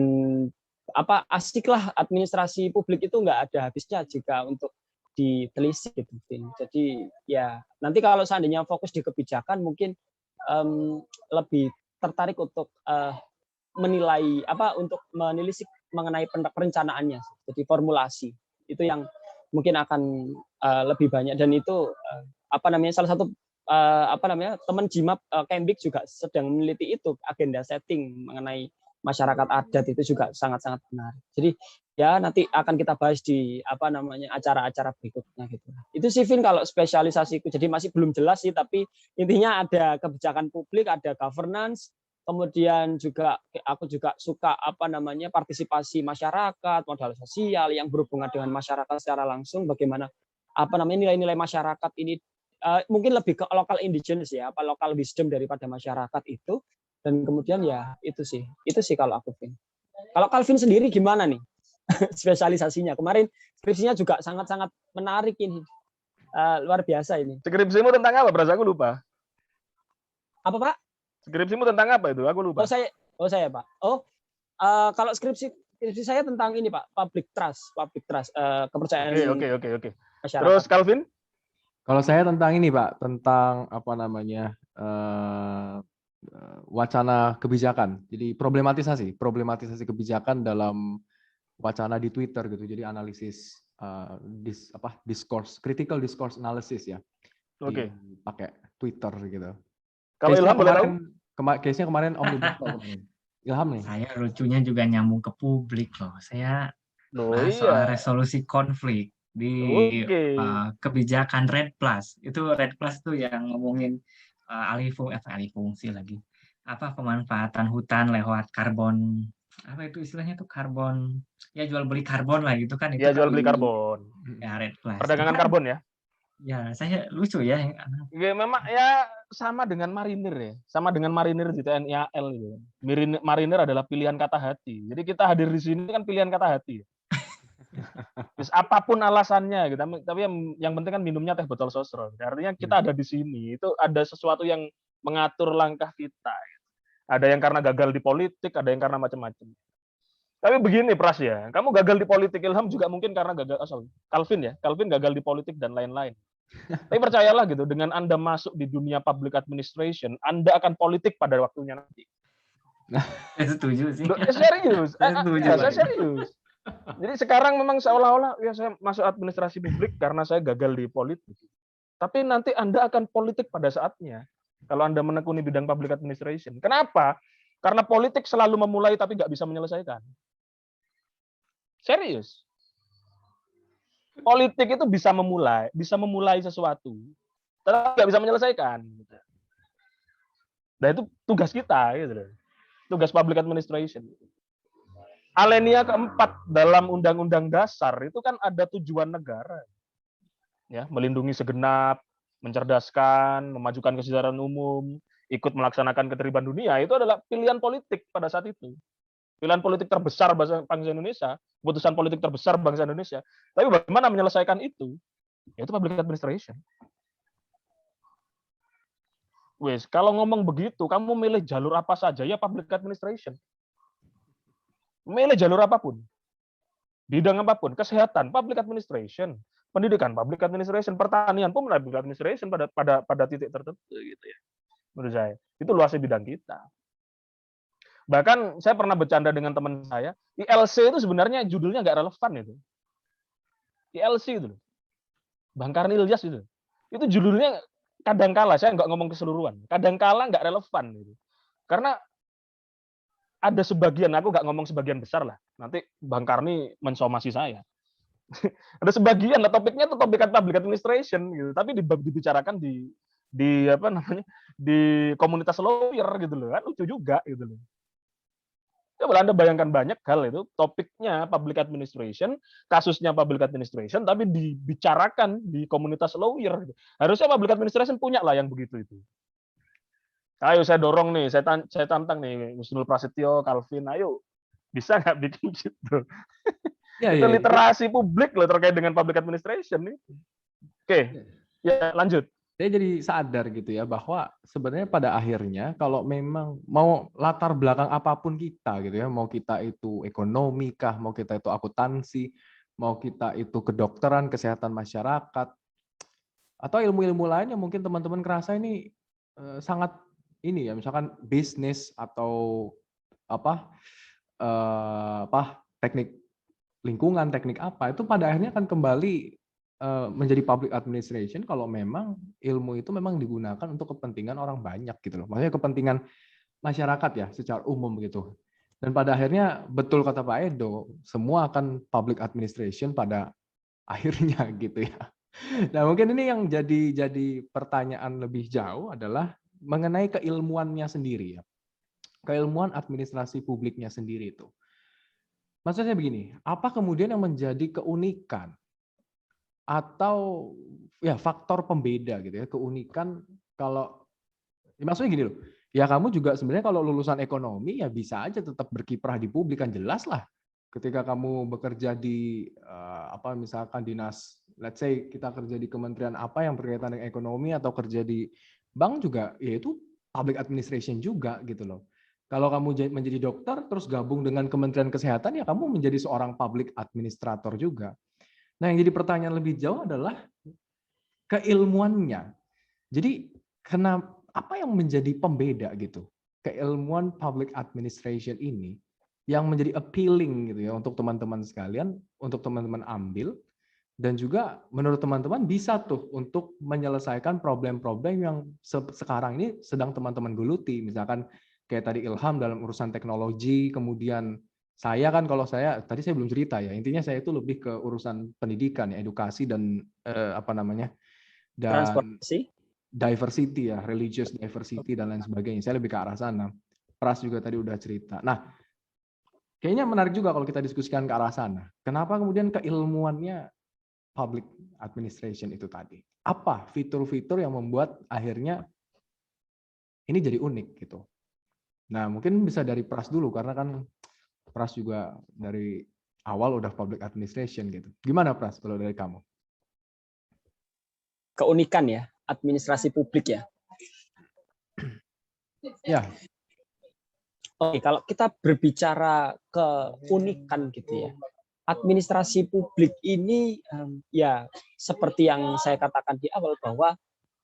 asiklah administrasi publik itu nggak ada habisnya jika untuk ditelisik gitu. Jadi ya nanti kalau seandainya fokus di kebijakan mungkin lebih tertarik untuk menilai untuk menelisik mengenai perencanaannya. Jadi formulasi itu yang mungkin akan lebih banyak, dan itu salah satu teman Jimab Kembik juga sedang meneliti itu, agenda setting mengenai masyarakat adat itu juga sangat-sangat menarik. Jadi ya nanti akan kita bahas di acara-acara berikutnya gitu. Itu sih Vin kalau spesialisasiku. Jadi masih belum jelas sih, tapi intinya ada kebijakan publik, ada governance, kemudian juga aku juga suka partisipasi masyarakat, modal sosial yang berhubungan dengan masyarakat secara langsung, bagaimana nilai-nilai masyarakat ini mungkin lebih ke lokal indigenous ya, lokal wisdom daripada masyarakat itu. Dan kemudian ya itu sih kalau aku Vin. Kalau Calvin sendiri gimana nih spesialisasinya? Kemarin skripsinya juga sangat-sangat menarik ini, luar biasa ini. Skripsimu tentang apa? Berasa aku lupa. Apa Pak? Skripsimu tentang apa itu? Aku lupa. Saya Pak. Kalau skripsi saya tentang ini Pak, public trust, kepercayaan. Oke. Masyarakat. Terus Calvin? Kalau saya tentang ini Pak, tentang wacana kebijakan. Jadi problematisasi kebijakan dalam wacana di Twitter gitu. Jadi analisis critical discourse analysis ya. Oke. Pakai Twitter gitu. Kalau Ilham boleh tahu? Case-nya kemarin Omnibus Law. Ilham nih. Saya lucunya juga nyambung ke publik loh. Saya bahas soal resolusi konflik di kebijakan RED Plus. Itu RED Plus tuh yang ngomongin alih fungsi lagi. Pemanfaatan hutan lewat karbon, itu istilahnya tuh karbon, ya jual beli karbon lah gitu kan. Itu ya jual beli karbon. Ya RED Plus. Perdagangan karbon ya. Ya, saya lucu ya. Ya memang ya sama dengan marinir ya. Sama dengan marinir di TNI AL gitu. Marinir adalah pilihan kata hati. Jadi kita hadir di sini kan pilihan kata hati. Terus apapun alasannya gitu. Tapi yang penting kan minumnya teh botol sosro. Artinya kita ada di sini itu ada sesuatu yang mengatur langkah kita. Ada yang karena gagal di politik, ada yang karena macam-macam. Tapi begini Pras ya, kamu gagal di politik, Ilham juga mungkin karena Calvin gagal di politik dan lain-lain. Tapi percayalah gitu, dengan Anda masuk di dunia public administration, Anda akan politik pada waktunya nanti. Saya setuju sih. Serius, saya serius. Jadi sekarang memang seolah-olah ya saya masuk administrasi publik karena saya gagal di politik. Tapi nanti Anda akan politik pada saatnya. Kalau Anda menekuni bidang public administration. Kenapa? Karena politik selalu memulai tapi nggak bisa menyelesaikan. Serius. Politik itu bisa memulai sesuatu, tapi nggak bisa menyelesaikan. Nah itu tugas kita, gitu. Tugas public administration. Alinea keempat dalam Undang-Undang Dasar itu kan ada tujuan negara, ya, melindungi segenap, mencerdaskan, memajukan kesejahteraan umum, ikut melaksanakan ketertiban dunia, itu adalah pilihan politik pada saat itu. Pilihan politik terbesar bangsa Indonesia, keputusan politik terbesar bangsa Indonesia. Tapi bagaimana menyelesaikan itu? Yaitu public administration. Wes, kalau ngomong begitu, kamu milih jalur apa saja ya public administration. Milih jalur apapun. Bidang apapun, kesehatan, public administration, pendidikan, public administration, pertanian pun public administration pada titik tertentu gitu ya. Menurut saya, itu luasnya bidang kita. Bahkan saya pernah bercanda dengan teman saya, ILC itu sebenarnya judulnya nggak relevan itu. ILC itu, Bang Karni Ilyas itu judulnya kadangkala, saya nggak ngomong keseluruhan, kadangkala nggak relevan gitu. Karena ada sebagian, aku nggak ngomong sebagian besar lah, nanti Bang Karni mensomasi saya. Ada sebagian, topiknya itu topik public administration gitu, tapi dibicarakan di komunitas lawyer gitu loh, kan lucu juga gitu loh. Coba Anda bayangkan banyak hal itu, topiknya public administration, kasusnya public administration, tapi dibicarakan di komunitas lawyer. Harusnya public administration punya lah yang begitu itu. Ayo saya dorong nih, saya tantang nih, Husnul Prasetyo, Calvin, ayo bisa nggak bikin gitu? Itu literasi publik loh terkait dengan public administration nih. Oke, ya lanjut. saya jadi sadar gitu ya bahwa sebenarnya pada akhirnya kalau memang mau latar belakang apapun kita gitu ya, mau kita itu ekonomi kah, mau kita itu akuntansi, mau kita itu kedokteran, kesehatan masyarakat, atau ilmu-ilmu lain yang mungkin teman-teman kerasa ini sangat ini ya, misalkan bisnis atau teknik lingkungan, teknik apa, itu pada akhirnya akan kembali menjadi public administration kalau memang ilmu itu memang digunakan untuk kepentingan orang banyak gitu loh. Maksudnya kepentingan masyarakat ya secara umum gitu. Dan pada akhirnya betul kata Pak Edo, semua akan public administration pada akhirnya gitu ya. Nah, mungkin ini yang jadi pertanyaan lebih jauh adalah mengenai keilmuannya sendiri ya. Keilmuan administrasi publiknya sendiri itu. Maksudnya begini, apa kemudian yang menjadi keunikan atau ya faktor pembeda gitu ya, keunikan kalau maksudnya gini loh, ya kamu juga sebenarnya kalau lulusan ekonomi ya bisa aja tetap berkiprah di publik, kan jelas lah. Ketika kamu bekerja di misalkan dinas, let's say kita kerja di kementerian apa yang berkaitan dengan ekonomi atau kerja di bank juga, ya itu public administration juga gitu loh. Kalau kamu menjadi dokter terus gabung dengan Kementerian Kesehatan, ya kamu menjadi seorang public administrator juga. Nah, yang jadi pertanyaan lebih jauh adalah keilmuannya. Jadi, apa yang menjadi pembeda gitu? Keilmuan public administration ini yang menjadi appealing gitu ya untuk teman-teman sekalian, untuk teman-teman ambil, dan juga menurut teman-teman bisa tuh untuk menyelesaikan problem-problem yang sekarang ini sedang teman-teman geluti. Misalkan kayak tadi Ilham dalam urusan teknologi, kemudian saya kan kalau saya tadi saya belum cerita ya, intinya saya itu lebih ke urusan pendidikan ya, edukasi dan dan Transportasi. diversity ya, religious diversity dan lain sebagainya. Saya lebih ke arah sana. Pras juga tadi udah cerita. Nah, kayaknya menarik juga kalau kita diskusikan ke arah sana. Kenapa kemudian keilmuannya public administration itu tadi? Apa fitur-fitur yang membuat akhirnya ini jadi unik gitu? Nah, mungkin bisa dari Pras dulu karena kan Pras juga dari awal udah public administration gitu. Gimana Pras kalau dari kamu? Keunikan ya, administrasi publik ya. Ya. Oke, kalau kita berbicara keunikan gitu ya, administrasi publik ini ya seperti yang saya katakan di awal bahwa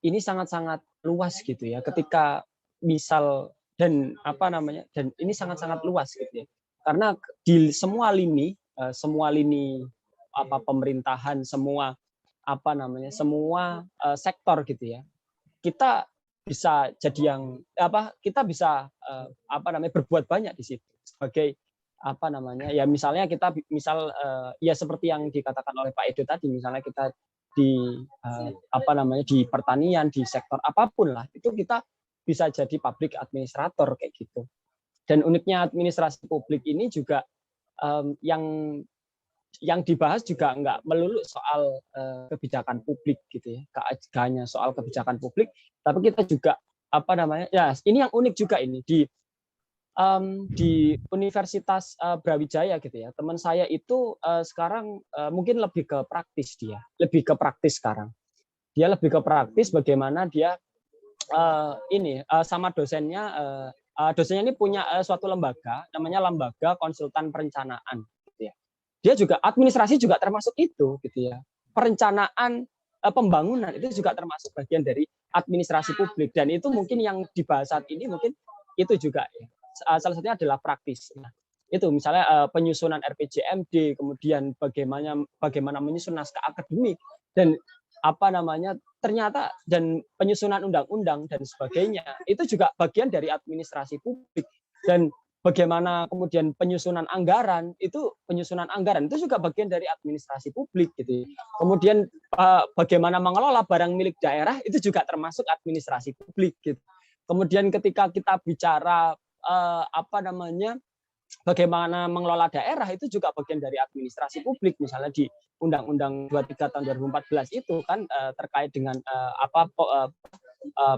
ini sangat-sangat luas gitu ya. Ketika misal dan ini sangat-sangat luas gitu ya. Karena di semua lini pemerintahan, semua sektor gitu ya. Kita bisa jadi kita bisa berbuat banyak di situ sebagai ya misalnya kita ya seperti yang dikatakan oleh Pak Edo tadi, misalnya kita di di pertanian, di sektor apapun lah, itu kita bisa jadi public administrator kayak gitu. Dan uniknya administrasi publik ini juga yang dibahas juga nggak melulu soal kebijakan publik gitu ya, nggak hanya soal kebijakan publik, tapi kita juga ya ini yang unik juga ini di Universitas Brawijaya gitu ya, teman saya itu sekarang mungkin lebih ke praktis, sekarang dia lebih ke praktis bagaimana dia sama dosennya ini punya suatu lembaga namanya Lembaga Konsultan Perencanaan gitu ya. Dia juga administrasi juga termasuk itu gitu ya. Perencanaan pembangunan itu juga termasuk bagian dari administrasi publik, dan itu mungkin yang dibahas saat ini mungkin itu juga ya. Salah satunya adalah praktis. Nah, itu misalnya penyusunan RPJMD, kemudian bagaimana menyusun naskah akademik dan ternyata dan penyusunan undang-undang dan sebagainya itu juga bagian dari administrasi publik. Dan bagaimana kemudian penyusunan anggaran itu juga bagian dari administrasi publik gitu. Kemudian bagaimana mengelola barang milik daerah itu juga termasuk administrasi publik gitu. Kemudian ketika kita bicara bagaimana mengelola daerah itu juga bagian dari administrasi publik. Misalnya di Undang-Undang 23 tahun 2014 itu kan terkait dengan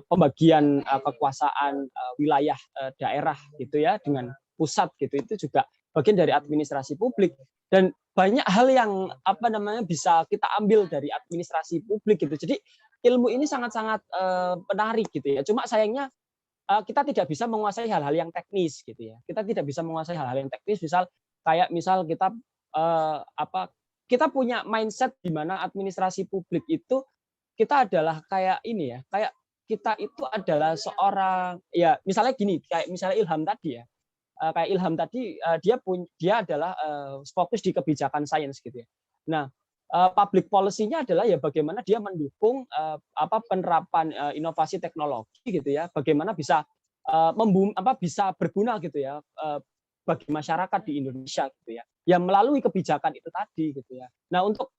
pembagian kekuasaan wilayah daerah gitu ya dengan pusat gitu, itu juga bagian dari administrasi publik. Dan banyak hal yang bisa kita ambil dari administrasi publik gitu. Jadi ilmu ini sangat-sangat menarik gitu ya. Cuma sayangnya kita tidak bisa menguasai hal-hal yang teknis gitu ya. Kita tidak bisa menguasai hal-hal yang teknis, misal kita kita punya mindset di mana administrasi publik itu kita adalah kayak ini ya, kayak kita itu adalah seorang ya misalnya gini, kayak misalnya Ilham tadi ya. Kayak Ilham tadi dia adalah fokus di kebijakan sains gitu ya. Nah, public policy-nya adalah ya bagaimana dia mendukung penerapan inovasi teknologi gitu ya, bagaimana bisa bisa berguna gitu ya bagi masyarakat di Indonesia gitu ya. Ya melalui kebijakan itu tadi gitu ya. Nah, untuk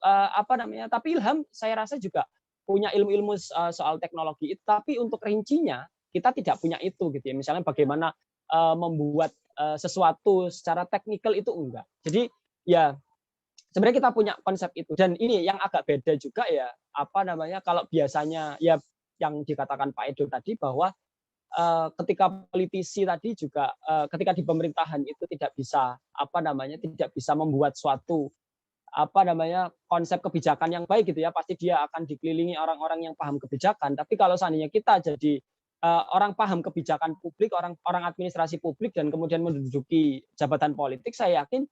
tapi Ilham saya rasa juga punya ilmu-ilmu soal teknologi itu, tapi untuk rincinya kita tidak punya itu gitu ya. Misalnya bagaimana membuat sesuatu secara teknikal itu enggak. Jadi ya sebenarnya kita punya konsep itu, dan ini yang agak beda juga ya kalau biasanya ya yang dikatakan Pak Edo tadi bahwa ketika politisi tadi juga ketika di pemerintahan itu tidak bisa tidak bisa membuat suatu konsep kebijakan yang baik gitu ya, pasti dia akan dikelilingi orang-orang yang paham kebijakan. Tapi kalau seandainya kita jadi orang paham kebijakan publik, orang administrasi publik dan kemudian menduduki jabatan politik, saya yakin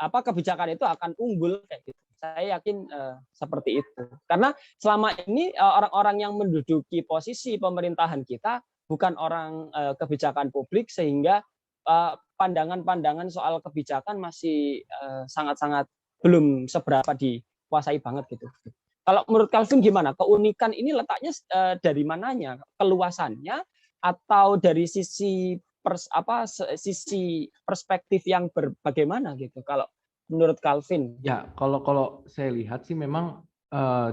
kebijakan itu akan unggul kayak gitu. Saya yakin seperti itu. Karena selama ini orang-orang yang menduduki posisi pemerintahan kita bukan orang kebijakan publik, sehingga pandangan-pandangan soal kebijakan masih sangat-sangat belum seberapa dikuasai banget gitu. Kalau menurut Calvin gimana? Keunikan ini letaknya dari mananya? Keluasannya atau dari sisi sisi perspektif yang bagaimana gitu? Kalau menurut Calvin? Ya, kalau saya lihat sih memang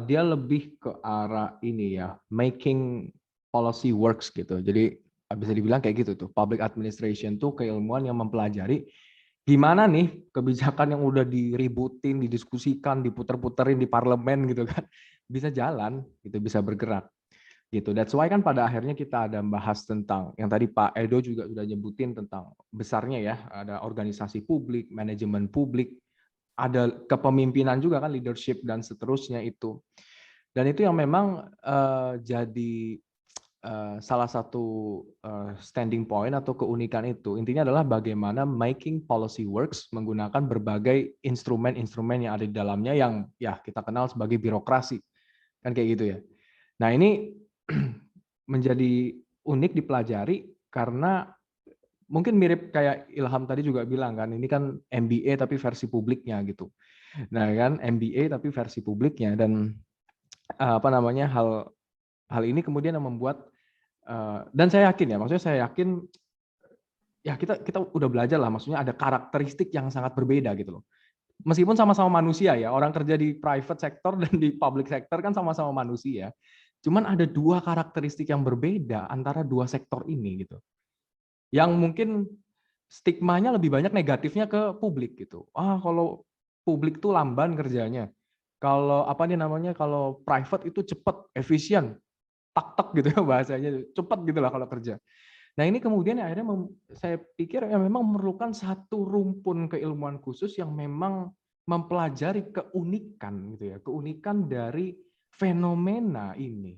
dia lebih ke arah ini ya, making policy works gitu. Jadi bisa dibilang kayak gitu tuh, public administration tuh keilmuan yang mempelajari gimana nih kebijakan yang udah diributin, didiskusikan, diputer-puterin di parlemen gitu kan, bisa jalan gitu, bisa bergerak gitu. That's why kan pada akhirnya kita ada bahas tentang yang tadi Pak Edo juga sudah nyebutin tentang besarnya ya, ada organisasi publik, manajemen publik, ada kepemimpinan juga kan, leadership dan seterusnya itu. Dan itu yang memang jadi salah satu standing point atau keunikan itu. Intinya adalah bagaimana making policy works menggunakan berbagai instrumen-instrumen yang ada di dalamnya yang ya kita kenal sebagai birokrasi. Kan kayak gitu ya. Nah, ini menjadi unik dipelajari karena mungkin mirip kayak Ilham tadi juga bilang kan, ini kan MBA tapi versi publiknya gitu. Nah kan MBA tapi versi publiknya, dan hal ini kemudian yang membuat dan saya yakin ya, maksudnya saya yakin ya kita udah belajar lah, maksudnya ada karakteristik yang sangat berbeda gitu loh. Meskipun sama-sama manusia ya, orang kerja di private sector dan di public sector kan sama-sama manusia. Cuman ada dua karakteristik yang berbeda antara dua sektor ini gitu. Yang mungkin stigmanya lebih banyak negatifnya ke publik gitu. Kalau publik tuh lamban kerjanya. Kalau kalau private itu cepat, efisien, tak gitu ya bahasanya, cepat gitu lah kalau kerja. Nah ini kemudian akhirnya saya pikir ya memang memerlukan satu rumpun keilmuan khusus yang memang mempelajari keunikan gitu ya, keunikan dari fenomena ini,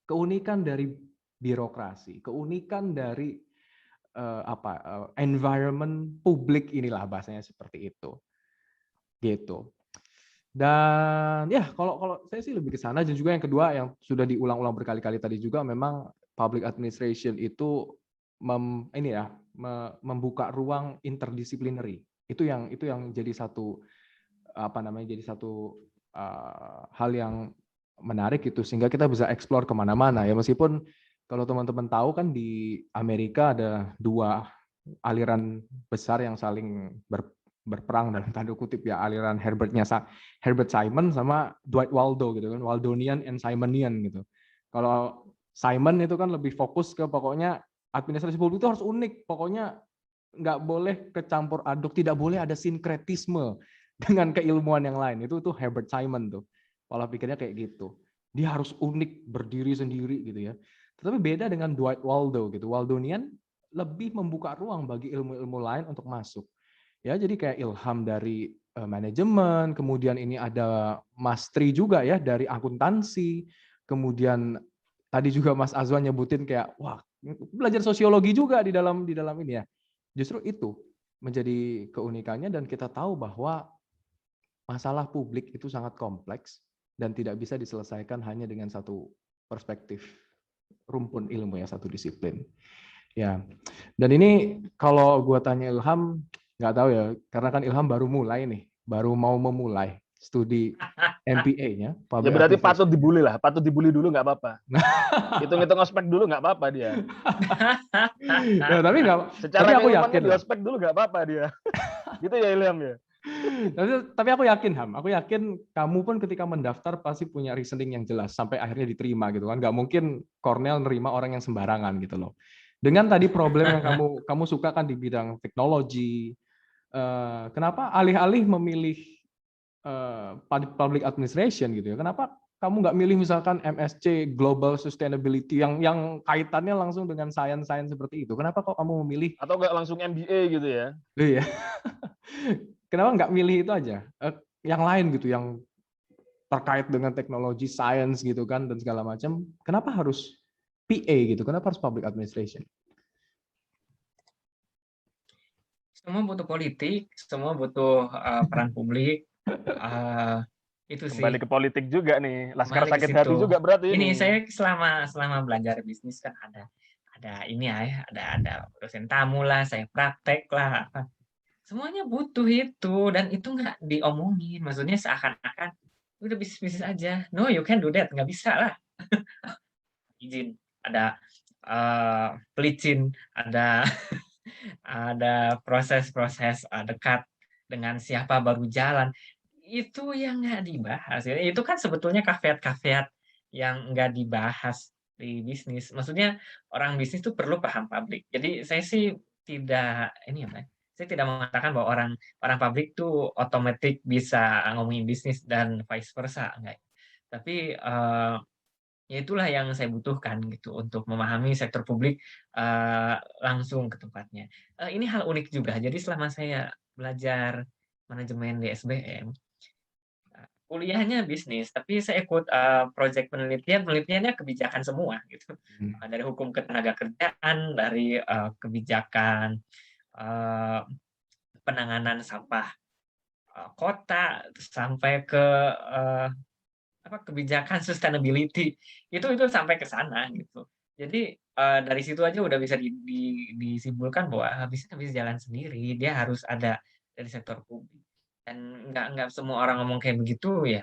keunikan dari birokrasi, keunikan dari environment publik inilah, bahasanya seperti itu, gitu. Dan ya kalau saya sih lebih ke sana. Dan juga yang kedua yang sudah diulang-ulang berkali-kali tadi juga, memang public administration itu membuka ruang interdisciplinary. Itu yang jadi satu hal yang menarik itu, sehingga kita bisa explore kemana-mana ya. Meskipun kalau teman-teman tahu kan di Amerika ada dua aliran besar yang saling berperang dalam tanda kutip ya, aliran Herbert Simon sama Dwight Waldo gitu kan, Waldonian and Simonian gitu. Kalau Simon itu kan lebih fokus ke pokoknya administrasi publik itu harus unik, pokoknya nggak boleh kecampur aduk, tidak boleh ada sinkretisme dengan keilmuan yang lain. Itu Herbert Simon tuh, pola pikirnya kayak gitu. Dia harus unik, berdiri sendiri gitu ya. Tetapi beda dengan Dwight Waldo gitu. Waldonian lebih membuka ruang bagi ilmu-ilmu lain untuk masuk. Ya, jadi kayak Ilham dari manajemen, kemudian ini ada Mas Tri juga ya dari akuntansi, kemudian tadi juga Mas Azwan nyebutin kayak wah belajar sosiologi juga di dalam ini ya. Justru itu menjadi keunikannya dan kita tahu bahwa masalah publik itu sangat kompleks dan tidak bisa diselesaikan hanya dengan satu perspektif rumpun ilmu ya, satu disiplin. Ya, dan ini kalau gua tanya Ilham, nggak tahu ya, karena kan Ilham baru mulai nih, baru mau memulai studi MPA-nya. Ya berarti patut dibully lah, patut dibully dulu nggak apa-apa. Hitung-hitung ospek dulu nggak apa-apa dia. Ya, tapi aku yakin di ospek dulu nggak apa-apa dia. Gitu ya Ilham ya. Tapi aku yakin kamu pun ketika mendaftar pasti punya reasoning yang jelas sampai akhirnya diterima gitu kan. Nggak mungkin Cornell nerima orang yang sembarangan gitu loh. Dengan tadi problem yang kamu suka kan di bidang teknologi, kenapa alih-alih memilih public administration gitu ya? Kenapa kamu nggak milih misalkan MSc Global Sustainability yang kaitannya langsung dengan sains seperti itu? Kenapa kok kamu memilih? Atau nggak langsung MBA gitu ya? Iya. Kenapa nggak milih itu aja? Yang lain gitu, yang terkait dengan teknologi, sains gitu kan dan segala macam. Kenapa harus PA gitu? Kenapa harus public administration? Semua butuh politik, semua butuh peran publik. Itu sih. Kembali ke politik juga nih. Laskar Kembali ke sakit situ. hati juga berarti ini. ini. Saya selama belajar bisnis kan ada ini ya, ada dosen tamu lah, saya praktek lah. Semuanya butuh itu dan itu nggak diomongin. Maksudnya seakan-akan udah bisnis aja. No, you can do that. Nggak bisa lah. Izin, ada pelicin, ada proses-proses dekat dengan siapa baru jalan. Itu yang nggak dibahas. Itu kan sebetulnya caveat-caveat yang nggak dibahas di bisnis. Maksudnya orang bisnis itu perlu paham publik. Jadi saya sih tidak saya tidak mengatakan bahwa orang publik tuh otomatis bisa ngomongin bisnis dan vice versa, enggak. Tapi ya itulah yang saya butuhkan gitu untuk memahami sektor publik langsung ke tempatnya. Ini hal unik juga. Jadi selama saya belajar manajemen di SBM, kuliahnya bisnis, tapi saya ikut proyek penelitiannya kebijakan semua gitu. Dari hukum ketenagakerjaan, dari kebijakan penanganan sampah kota sampai ke kebijakan sustainability itu sampai ke sana gitu. Jadi dari situ aja udah bisa disimpulkan bahwa bisnis bisa jalan sendiri, dia harus ada dari sektor publik. Dan nggak semua orang ngomong kayak begitu ya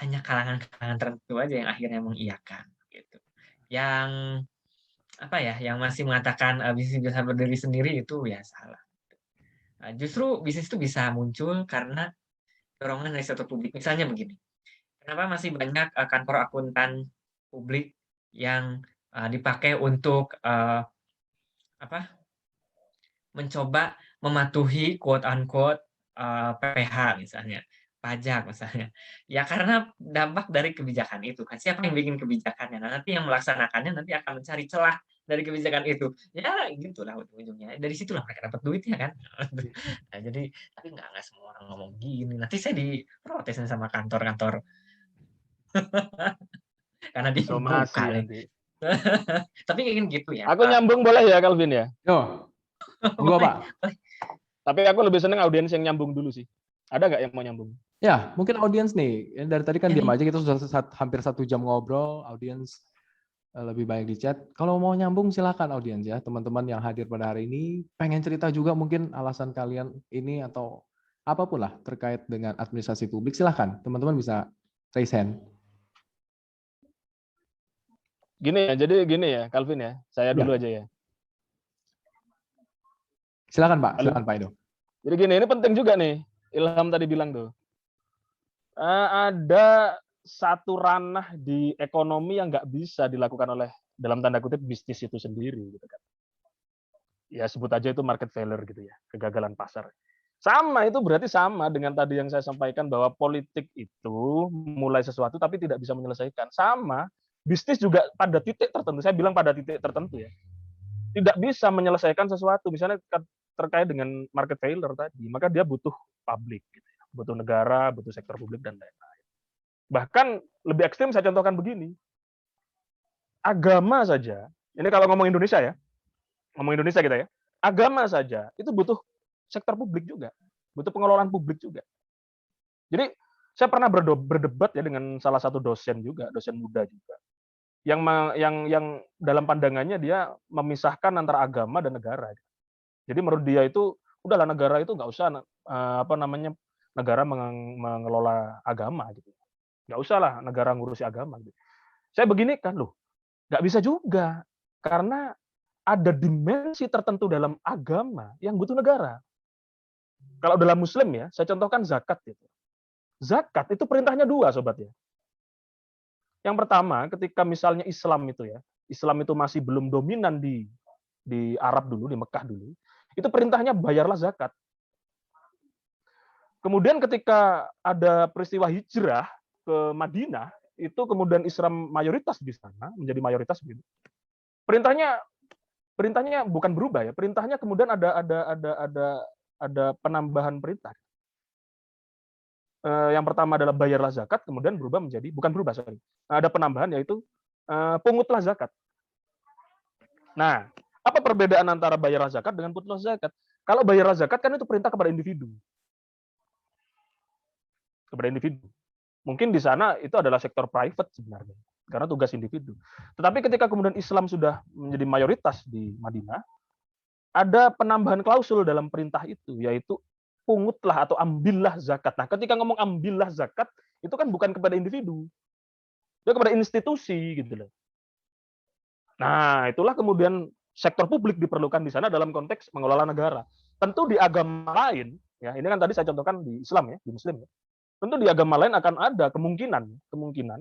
hanya kalangan tertentu aja yang akhirnya mengiyakan gitu. Yang yang masih mengatakan bisnis bisa berdiri sendiri itu ya salah. Justru bisnis itu bisa muncul karena dorongan dari sektor publik. Misalnya begini, kenapa masih banyak kantor akuntan publik yang dipakai untuk mencoba mematuhi quote unquote PPh misalnya, pajak misalnya. Ya karena dampak dari kebijakan itu kan. Siapa yang bikin kebijakannya? Nah, nanti yang melaksanakannya nanti akan mencari celah dari kebijakan itu. Ya gitulah ujung-ujungnya. Dari situlah mereka dapat duitnya kan. Nah, jadi tapi nggak semua orang ngomong gini. Nanti saya diprotesin sama kantor-kantor. Karena dibuka. Tapi kayak gitu ya. Aku nyambung boleh ya Calvin ya? Yo. Enggak, Pak. Tapi aku lebih seneng audiens yang nyambung dulu sih. Ada nggak yang mau nyambung? Ya, mungkin audiens nih. Dari tadi kan diam aja, kita sudah hampir 1 jam ngobrol. Audiens lebih banyak di chat. Kalau mau nyambung silakan audiens ya. Teman-teman yang hadir pada hari ini pengen cerita juga mungkin alasan kalian ini atau apapun lah terkait dengan administrasi publik. Silakan, teman-teman bisa raise hand. Jadi gini ya, Calvin ya. Saya dulu aja ya. Silakan Pak, silakan Pak Edo. Jadi gini, ini penting juga nih. Ilham tadi bilang tuh. Ada satu ranah di ekonomi yang nggak bisa dilakukan oleh dalam tanda kutip bisnis itu sendiri gitu kan. Ya sebut aja itu market failure gitu ya, kegagalan pasar. Sama itu berarti sama dengan tadi yang saya sampaikan bahwa politik itu mulai sesuatu tapi tidak bisa menyelesaikan. Sama, bisnis juga pada titik tertentu, saya bilang pada titik tertentu ya. Tidak bisa menyelesaikan sesuatu. Misalnya terkait dengan market failure tadi, maka dia butuh publik, gitu ya. Butuh negara, butuh sektor publik dan lain-lain. Bahkan lebih ekstrim saya contohkan begini, agama saja, ini kalau ngomong Indonesia ya, ngomong Indonesia kita ya, agama saja itu butuh sektor publik juga, butuh pengelolaan publik juga. Jadi saya pernah berdebat ya dengan salah satu dosen juga, dosen muda juga, yang dalam pandangannya dia memisahkan antara agama dan negara. Jadi menurut dia itu udahlah negara itu nggak usah negara mengelola agama gitu, nggak usah lah negara ngurusi agama. Gitu. Saya begini kan loh, nggak bisa juga karena ada dimensi tertentu dalam agama yang butuh negara. Kalau dalam Muslim ya, saya contohkan zakat gitu. Zakat itu perintahnya dua, sobat ya. Yang pertama, ketika misalnya Islam itu ya, Islam itu masih belum dominan di Arab dulu, di Mekah dulu, itu perintahnya bayarlah zakat. Kemudian ketika ada peristiwa hijrah ke Madinah, itu kemudian Islam mayoritas di sana, menjadi mayoritas gitu. Perintahnya bukan berubah ya, perintahnya kemudian ada penambahan perintah. Yang pertama adalah bayarlah zakat, kemudian berubah menjadi ada penambahan yaitu pungutlah zakat. Nah, apa perbedaan antara bayarlah zakat dengan pungutlah zakat? Kalau bayarlah zakat kan itu perintah kepada individu. Mungkin di sana itu adalah sektor private sebenarnya, karena tugas individu. Tetapi ketika kemudian Islam sudah menjadi mayoritas di Madinah, ada penambahan klausul dalam perintah itu, yaitu pungutlah atau ambillah zakat. Nah, ketika ngomong ambillah zakat, itu kan bukan kepada individu, itu kepada institusi gitu loh. Nah, itulah kemudian sektor publik diperlukan di sana dalam konteks mengelola negara. Tentu di agama lain, ya ini kan tadi saya contohkan di Islam ya, di Muslim ya. Tentu di agama lain akan ada kemungkinan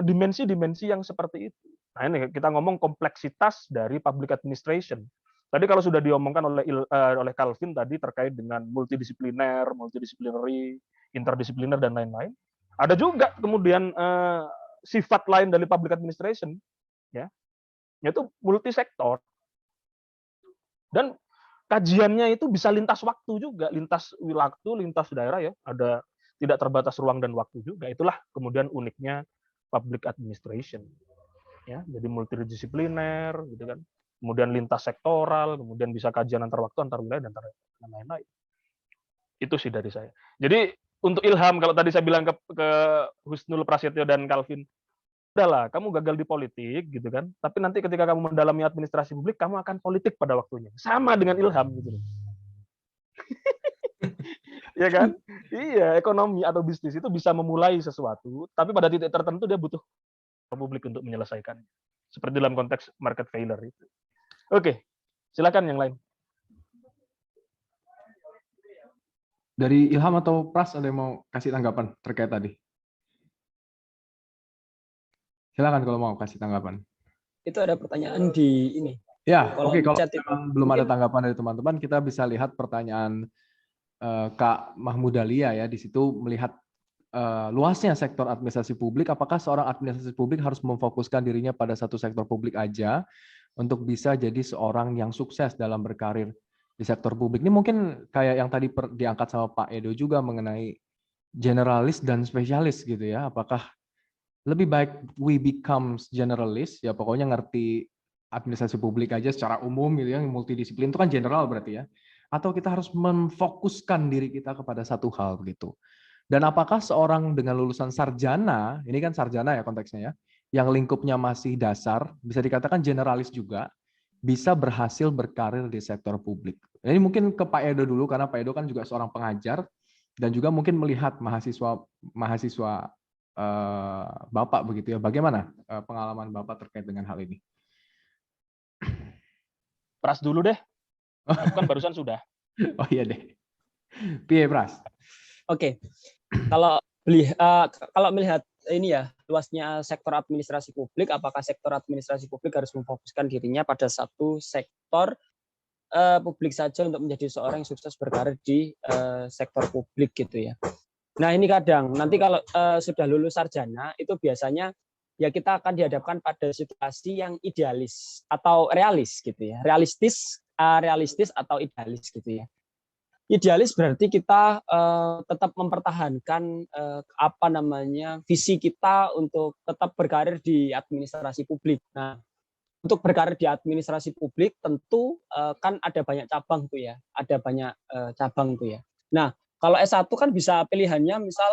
dimensi-dimensi yang seperti itu. Nah, ini kita ngomong kompleksitas dari public administration. Tadi kalau sudah diomongkan oleh Calvin tadi terkait dengan multidisciplinary, interdisipliner dan lain-lain. Ada juga kemudian sifat lain dari public administration, ya, yaitu multisektor. Dan kajiannya itu bisa lintas waktu juga, lintas daerah ya, ada tidak terbatas ruang dan waktu juga. Itulah kemudian uniknya public administration. Ya, jadi multidisipliner gitu kan. Kemudian lintas sektoral, kemudian bisa kajian antar waktu, antar wilayah, dan lain-lain. Itu sih dari saya. Jadi untuk ilham, kalau tadi saya bilang ke Husnul Prasetyo dan Calvin, udahlah, kamu gagal di politik, gitu kan. Tapi nanti ketika kamu mendalami administrasi publik, kamu akan politik pada waktunya. Sama dengan ilham, gitu. Ya kan? Iya, ekonomi atau bisnis itu bisa memulai sesuatu, tapi pada titik tertentu dia butuh publik untuk menyelesaikan. Seperti dalam konteks market failure itu. Oke, silakan yang lain. Dari Ilham atau Pras ada yang mau kasih tanggapan terkait tadi? Silakan kalau mau kasih tanggapan. Itu ada pertanyaan di ini. Ya, oke. Kalau belum ada mungkin tanggapan dari teman-teman, kita bisa lihat pertanyaan Kak Mahmudalia ya. Di situ melihat luasnya sektor administrasi publik. Apakah seorang administrasi publik harus memfokuskan dirinya pada satu sektor publik aja untuk bisa jadi seorang yang sukses dalam berkarir di sektor publik? Ini mungkin kayak yang tadi diangkat sama Pak Edo juga mengenai generalis dan spesialis gitu ya. Apakah lebih baik we become generalist, ya pokoknya ngerti administrasi publik aja secara umum gitu ya, multidisiplin itu kan general berarti ya. Atau kita harus memfokuskan diri kita kepada satu hal begitu. Dan apakah seorang dengan lulusan sarjana, ini kan sarjana ya konteksnya ya, yang lingkupnya masih dasar, bisa dikatakan generalis juga, bisa berhasil berkarir di sektor publik. Ini mungkin ke Pak Edo dulu, karena Pak Edo kan juga seorang pengajar, dan juga mungkin melihat mahasiswa Bapak begitu ya. Bagaimana pengalaman Bapak terkait dengan hal ini? Pras dulu deh. Aku kan barusan sudah. Oh iya deh. Piye Pras? Oke. Kalau melihat ini ya, luasnya sektor administrasi publik, apakah sektor administrasi publik harus memfokuskan dirinya pada satu sektor publik saja untuk menjadi seorang yang sukses berkarir di sektor publik gitu ya. Nah ini kadang nanti kalau sudah lulus sarjana itu biasanya ya kita akan dihadapkan pada situasi yang idealis atau realis gitu ya, realistis realistis atau idealis gitu ya. Idealis berarti kita tetap mempertahankan visi kita untuk tetap berkarir di administrasi publik. Nah, untuk berkarir di administrasi publik tentu kan ada banyak cabang tuh ya, ada banyak cabang tuh ya. Nah, kalau S1 kan bisa pilihannya misal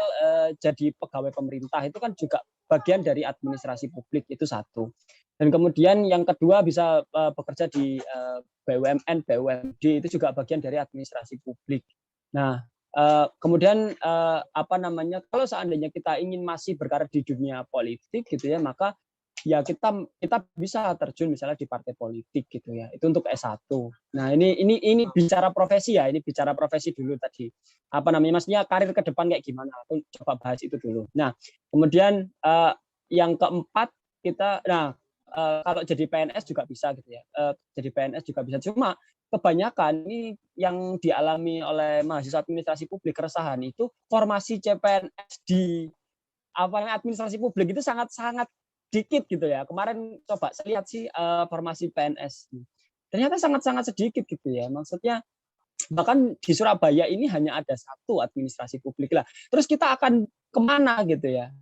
jadi pegawai pemerintah, itu kan juga bagian dari administrasi publik, itu satu. Dan kemudian yang kedua bisa bekerja di BUMN, BUMD, itu juga bagian dari administrasi publik. Nah, kemudian kalau seandainya kita ingin masih berkarir di dunia politik gitu ya, maka ya kita bisa terjun misalnya di partai politik gitu ya. Itu untuk S1. Nah, ini bicara profesi ya, ini bicara profesi dulu tadi. Maksudnya karir ke depan kayak gimana? Aku coba bahas itu dulu. Nah, kemudian yang keempat kalau jadi PNS juga bisa gitu ya. Jadi PNS juga bisa. Cuma kebanyakan ini yang dialami oleh mahasiswa administrasi publik, keresahan itu formasi CPNS di administrasi publik itu sangat-sangat sedikit gitu ya. Kemarin coba saya lihat sih formasi PNS. Ternyata sangat-sangat sedikit gitu ya. Maksudnya bahkan di Surabaya ini hanya ada satu administrasi publik lah. Terus kita akan kemana gitu ya?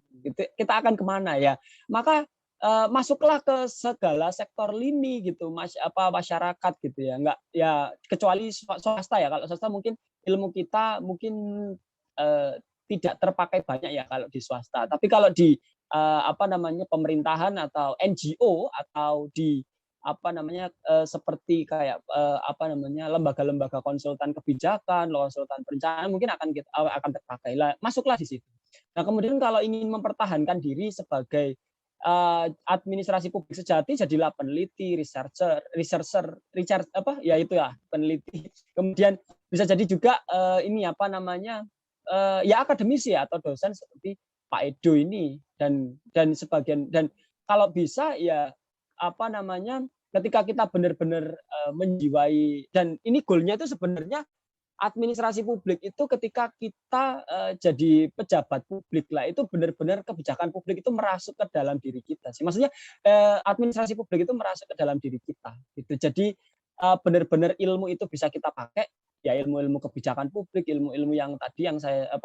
Kita akan kemana ya? Maka masuklah ke segala sektor lini gitu, masyarakat gitu ya. Enggak ya, kecuali swasta ya. Kalau swasta mungkin ilmu kita mungkin tidak terpakai banyak ya kalau di swasta. Tapi kalau di pemerintahan atau NGO atau di seperti kayak lembaga-lembaga konsultan kebijakan, konsultan perencanaan mungkin akan terpakai lah. Masuklah di situ. Nah, kemudian kalau ingin mempertahankan diri sebagai administrasi publik sejati, jadilah peneliti, peneliti. Kemudian bisa jadi juga akademisi ya, atau dosen seperti Pak Edo ini dan sebagian, dan kalau bisa ya ketika kita benar-benar menjiwai, dan ini goalnya itu sebenarnya administrasi publik itu ketika kita jadi pejabat publik lah, itu benar-benar kebijakan publik itu merasuk ke dalam diri kita sih. Maksudnya administrasi publik itu merasuk ke dalam diri kita gitu. Jadi benar-benar ilmu itu bisa kita pakai ya, ilmu-ilmu kebijakan publik, ilmu-ilmu yang tadi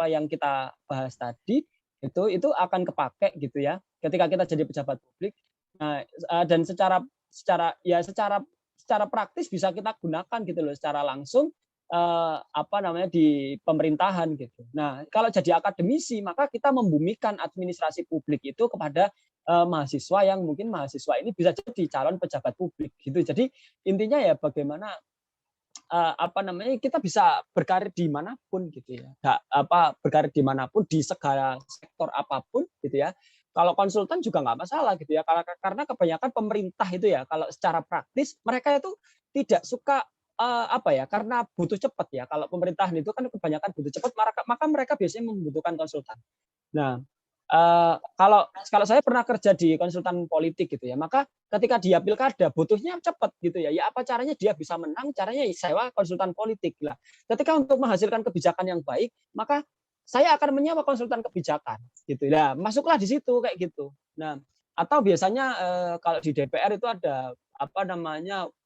yang kita bahas tadi itu akan kepake gitu ya ketika kita jadi pejabat publik. Nah, dan secara praktis bisa kita gunakan gitu loh secara langsung di pemerintahan gitu. Nah, kalau jadi akademisi maka kita membumikan administrasi publik itu kepada mahasiswa yang mungkin mahasiswa ini bisa jadi calon pejabat publik gitu. Jadi intinya ya bagaimana kita bisa berkarir dimanapun gitu ya. Berkarir dimanapun di segala sektor apapun gitu ya. Kalau konsultan juga nggak masalah gitu ya. Karena kebanyakan pemerintah itu ya kalau secara praktis mereka itu tidak suka karena butuh cepat ya. Kalau pemerintahan itu kan kebanyakan butuh cepat, maka mereka biasanya membutuhkan konsultan. Nah, kalau saya pernah kerja di konsultan politik gitu ya, maka ketika dia pilkada butuhnya cepat gitu ya. Ya apa caranya dia bisa menang? Caranya sewa konsultan politik lah. Ketika untuk menghasilkan kebijakan yang baik, maka saya akan menyewa konsultan kebijakan gitu. Nah, masuklah di situ kayak gitu. Nah, atau biasanya kalau di DPR itu ada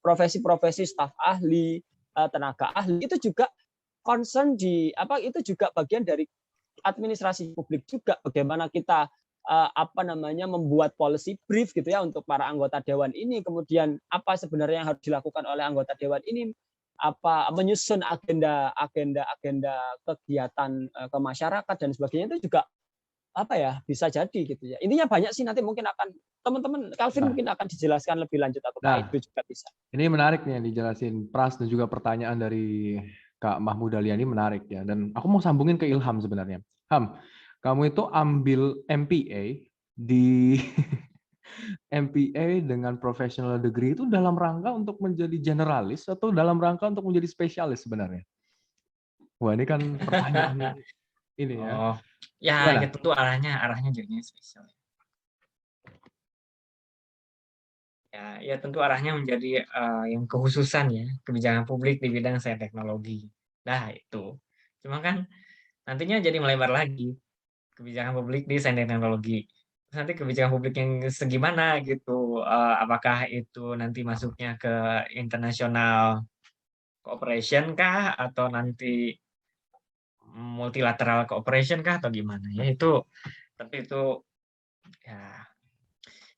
profesi-profesi staf ahli, tenaga ahli, itu juga concern itu juga bagian dari administrasi publik juga, bagaimana kita membuat policy brief gitu ya untuk para anggota dewan ini, kemudian apa sebenarnya yang harus dilakukan oleh anggota dewan ini, menyusun agenda kegiatan ke masyarakat dan sebagainya, itu juga bisa jadi gitu ya. Intinya banyak sih, nanti mungkin akan teman-teman Calvin mungkin akan dijelaskan lebih lanjut, atau Pak Edo juga bisa. Ini menarik nih yang dijelasin Pras, dan juga pertanyaan dari Kak Mahmud Aliani menarik ya. Dan aku mau sambungin ke Ilham sebenarnya. Ham, kamu itu ambil MPA di MPA dengan professional degree itu dalam rangka untuk menjadi generalis atau dalam rangka untuk menjadi spesialis sebenarnya? Wah, ini kan pertanyaan ini ya. Oh, ya tentu arahnya jadinya spesial. Ya tentu arahnya menjadi yang kekhususan ya, kebijakan publik di bidang sains teknologi. Nah, itu. Cuma kan nantinya jadi melebar lagi, kebijakan publik di sains teknologi. Terus nanti kebijakan publik yang segimana gitu, apakah itu nanti masuknya ke internasional cooperation kah atau nanti multilateral cooperation kah atau gimana ya, itu tapi itu ya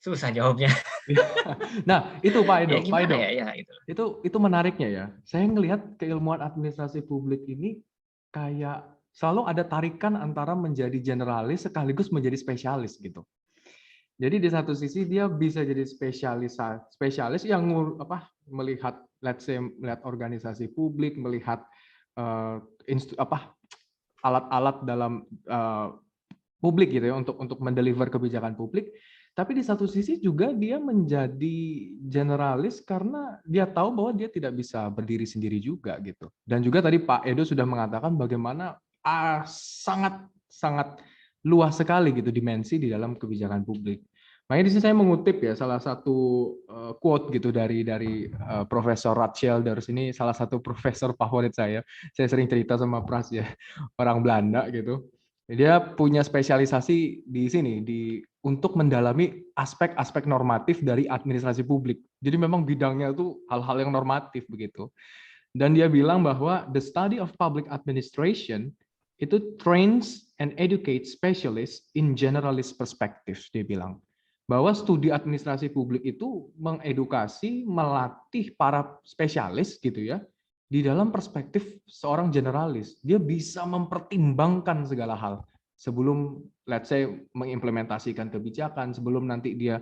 susah jawabnya. Nah, itu Pak Ya Edo, Pak gimana Edo. ya, ya itu. Itu menariknya ya. Saya ngelihat keilmuan administrasi publik ini kayak selalu ada tarikan antara menjadi generalis sekaligus menjadi spesialis gitu. Jadi di satu sisi dia bisa jadi spesialis yang melihat, let's say, melihat organisasi publik, melihat alat-alat dalam publik gitu ya untuk mendeliver kebijakan publik. Tapi di satu sisi juga dia menjadi generalis karena dia tahu bahwa dia tidak bisa berdiri sendiri juga gitu. Dan juga tadi Pak Edo sudah mengatakan bagaimana sangat luas sekali gitu dimensi di dalam kebijakan publik. Makanya di sini saya mengutip ya salah satu quote gitu dari Profesor Ratschelders, ini salah satu profesor favorit saya. Saya sering cerita sama Pras ya, orang Belanda gitu. Dia punya spesialisasi di sini untuk mendalami aspek-aspek normatif dari administrasi publik. Jadi memang bidangnya itu hal-hal yang normatif begitu. Dan dia bilang bahwa the study of public administration itu trains and educates specialists in generalist perspective, dia bilang. Bahwa studi administrasi publik itu mengedukasi, melatih para spesialis gitu ya, di dalam perspektif seorang generalis. Dia bisa mempertimbangkan segala hal sebelum, let's say, mengimplementasikan kebijakan, sebelum nanti dia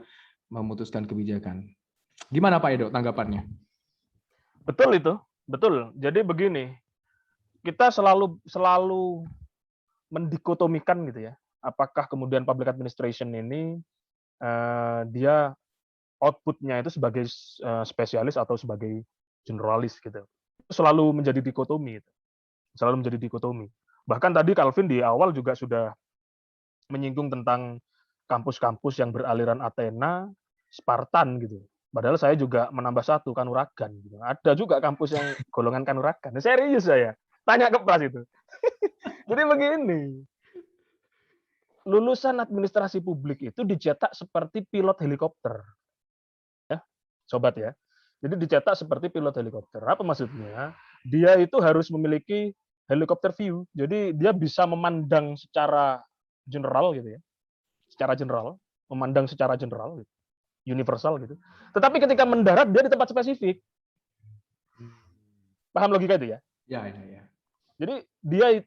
memutuskan kebijakan. Gimana Pak Edo tanggapannya? Betul itu, betul. Jadi begini, kita selalu mendikotomikan gitu ya. Apakah kemudian public administration ini dia outputnya itu sebagai spesialis atau sebagai generalis gitu. Selalu menjadi dikotomi. Selalu menjadi dikotomi. Bahkan tadi Calvin di awal juga sudah menyinggung tentang kampus-kampus yang beraliran Athena, Spartan gitu. Padahal saya juga menambah satu, Kanuragan. Gitu. Ada juga kampus yang golongan Kanuragan. Serius saya. Tanya ke Pras itu. Jadi begini, lulusan administrasi publik itu dicetak seperti pilot helikopter. Ya, sobat ya. Jadi dicetak seperti pilot helikopter. Apa maksudnya? Dia itu harus memiliki helikopter view. Jadi dia bisa memandang secara general gitu ya. Secara general, memandang secara general gitu. Universal gitu. Tetapi ketika mendarat dia di tempat spesifik. Paham logika itu ya? Ya. Jadi dia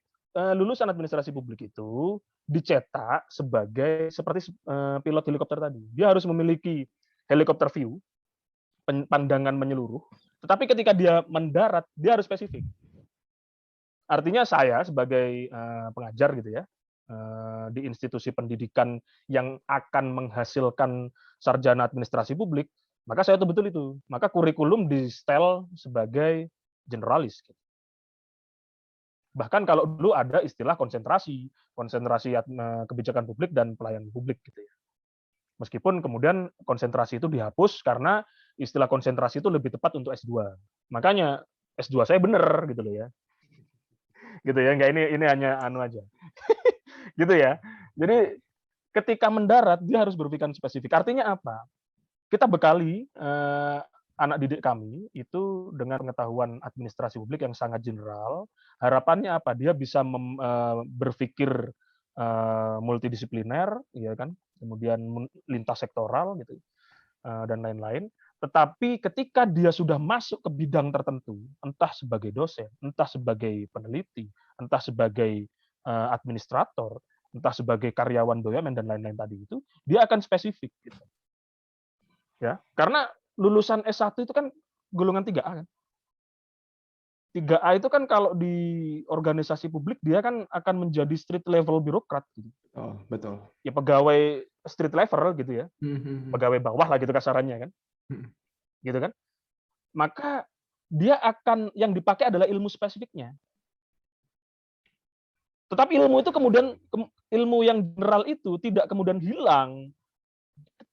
lulusan administrasi publik itu dicetak sebagai seperti pilot helikopter tadi. Dia harus memiliki helikopter view, pandangan menyeluruh. Tetapi ketika dia mendarat, dia harus spesifik. Artinya saya sebagai pengajar gitu ya, di institusi pendidikan yang akan menghasilkan sarjana administrasi publik, maka saya betul itu. Maka kurikulum di setel sebagai generalis. Bahkan kalau dulu ada istilah konsentrasi kebijakan publik dan pelayanan publik gitu ya. Meskipun kemudian konsentrasi itu dihapus karena istilah konsentrasi itu lebih tepat untuk S2. Makanya S2 saya bener gitu loh ya. Gitu ya, enggak ini hanya anu aja. Gitu ya. Jadi ketika mendarat dia harus berpikir spesifik. Artinya apa? Kita bekali anak didik kami itu dengan pengetahuan administrasi publik yang sangat general. Harapannya apa? Dia bisa berpikir multidisipliner, ya kan? Kemudian lintas sektoral gitu dan lain-lain. Tetapi ketika dia sudah masuk ke bidang tertentu, entah sebagai dosen, entah sebagai peneliti, entah sebagai administrator, entah sebagai karyawan BUMN dan lain-lain tadi itu, dia akan spesifik. Gitu. Ya, karena lulusan S1 itu kan golongan 3A kan. 3A itu kan kalau di organisasi publik dia kan akan menjadi street level birokrat gitu. Oh, betul. Ya pegawai street level gitu ya. Pegawai bawah lah gitu kasarannya kan. Gitu kan. Maka dia akan yang dipakai adalah ilmu spesifiknya. Tetapi ilmu itu kemudian ilmu yang general itu tidak kemudian hilang.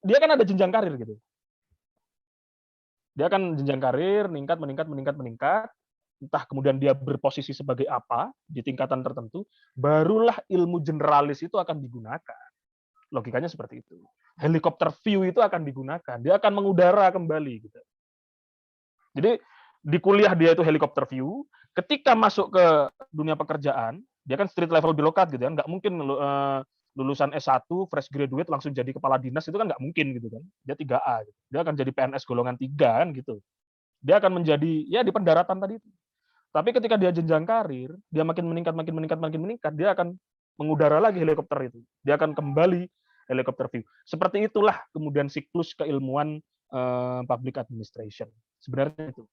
Dia kan ada jenjang karir gitu. Dia akan jenjang karir meningkat. Entah kemudian dia berposisi sebagai apa di tingkatan tertentu, barulah ilmu generalis itu akan digunakan. Logikanya seperti itu. Helikopter view itu akan digunakan. Dia akan mengudara kembali. Gitu. Jadi di kuliah dia itu helikopter view, ketika masuk ke dunia pekerjaan, dia kan street level birokrat gitu kan, nggak mungkin lulusan S1 fresh graduate langsung jadi kepala dinas, itu kan nggak mungkin gitu kan. Dia 3A gitu. Dia akan jadi PNS golongan 3 kan gitu. Dia akan menjadi ya di pendaratan tadi itu. Tapi ketika dia jenjang karir, dia makin meningkat, dia akan mengudara lagi helikopter itu. Dia akan kembali helikopter view. Seperti itulah kemudian siklus keilmuan public administration. Sebenarnya itu.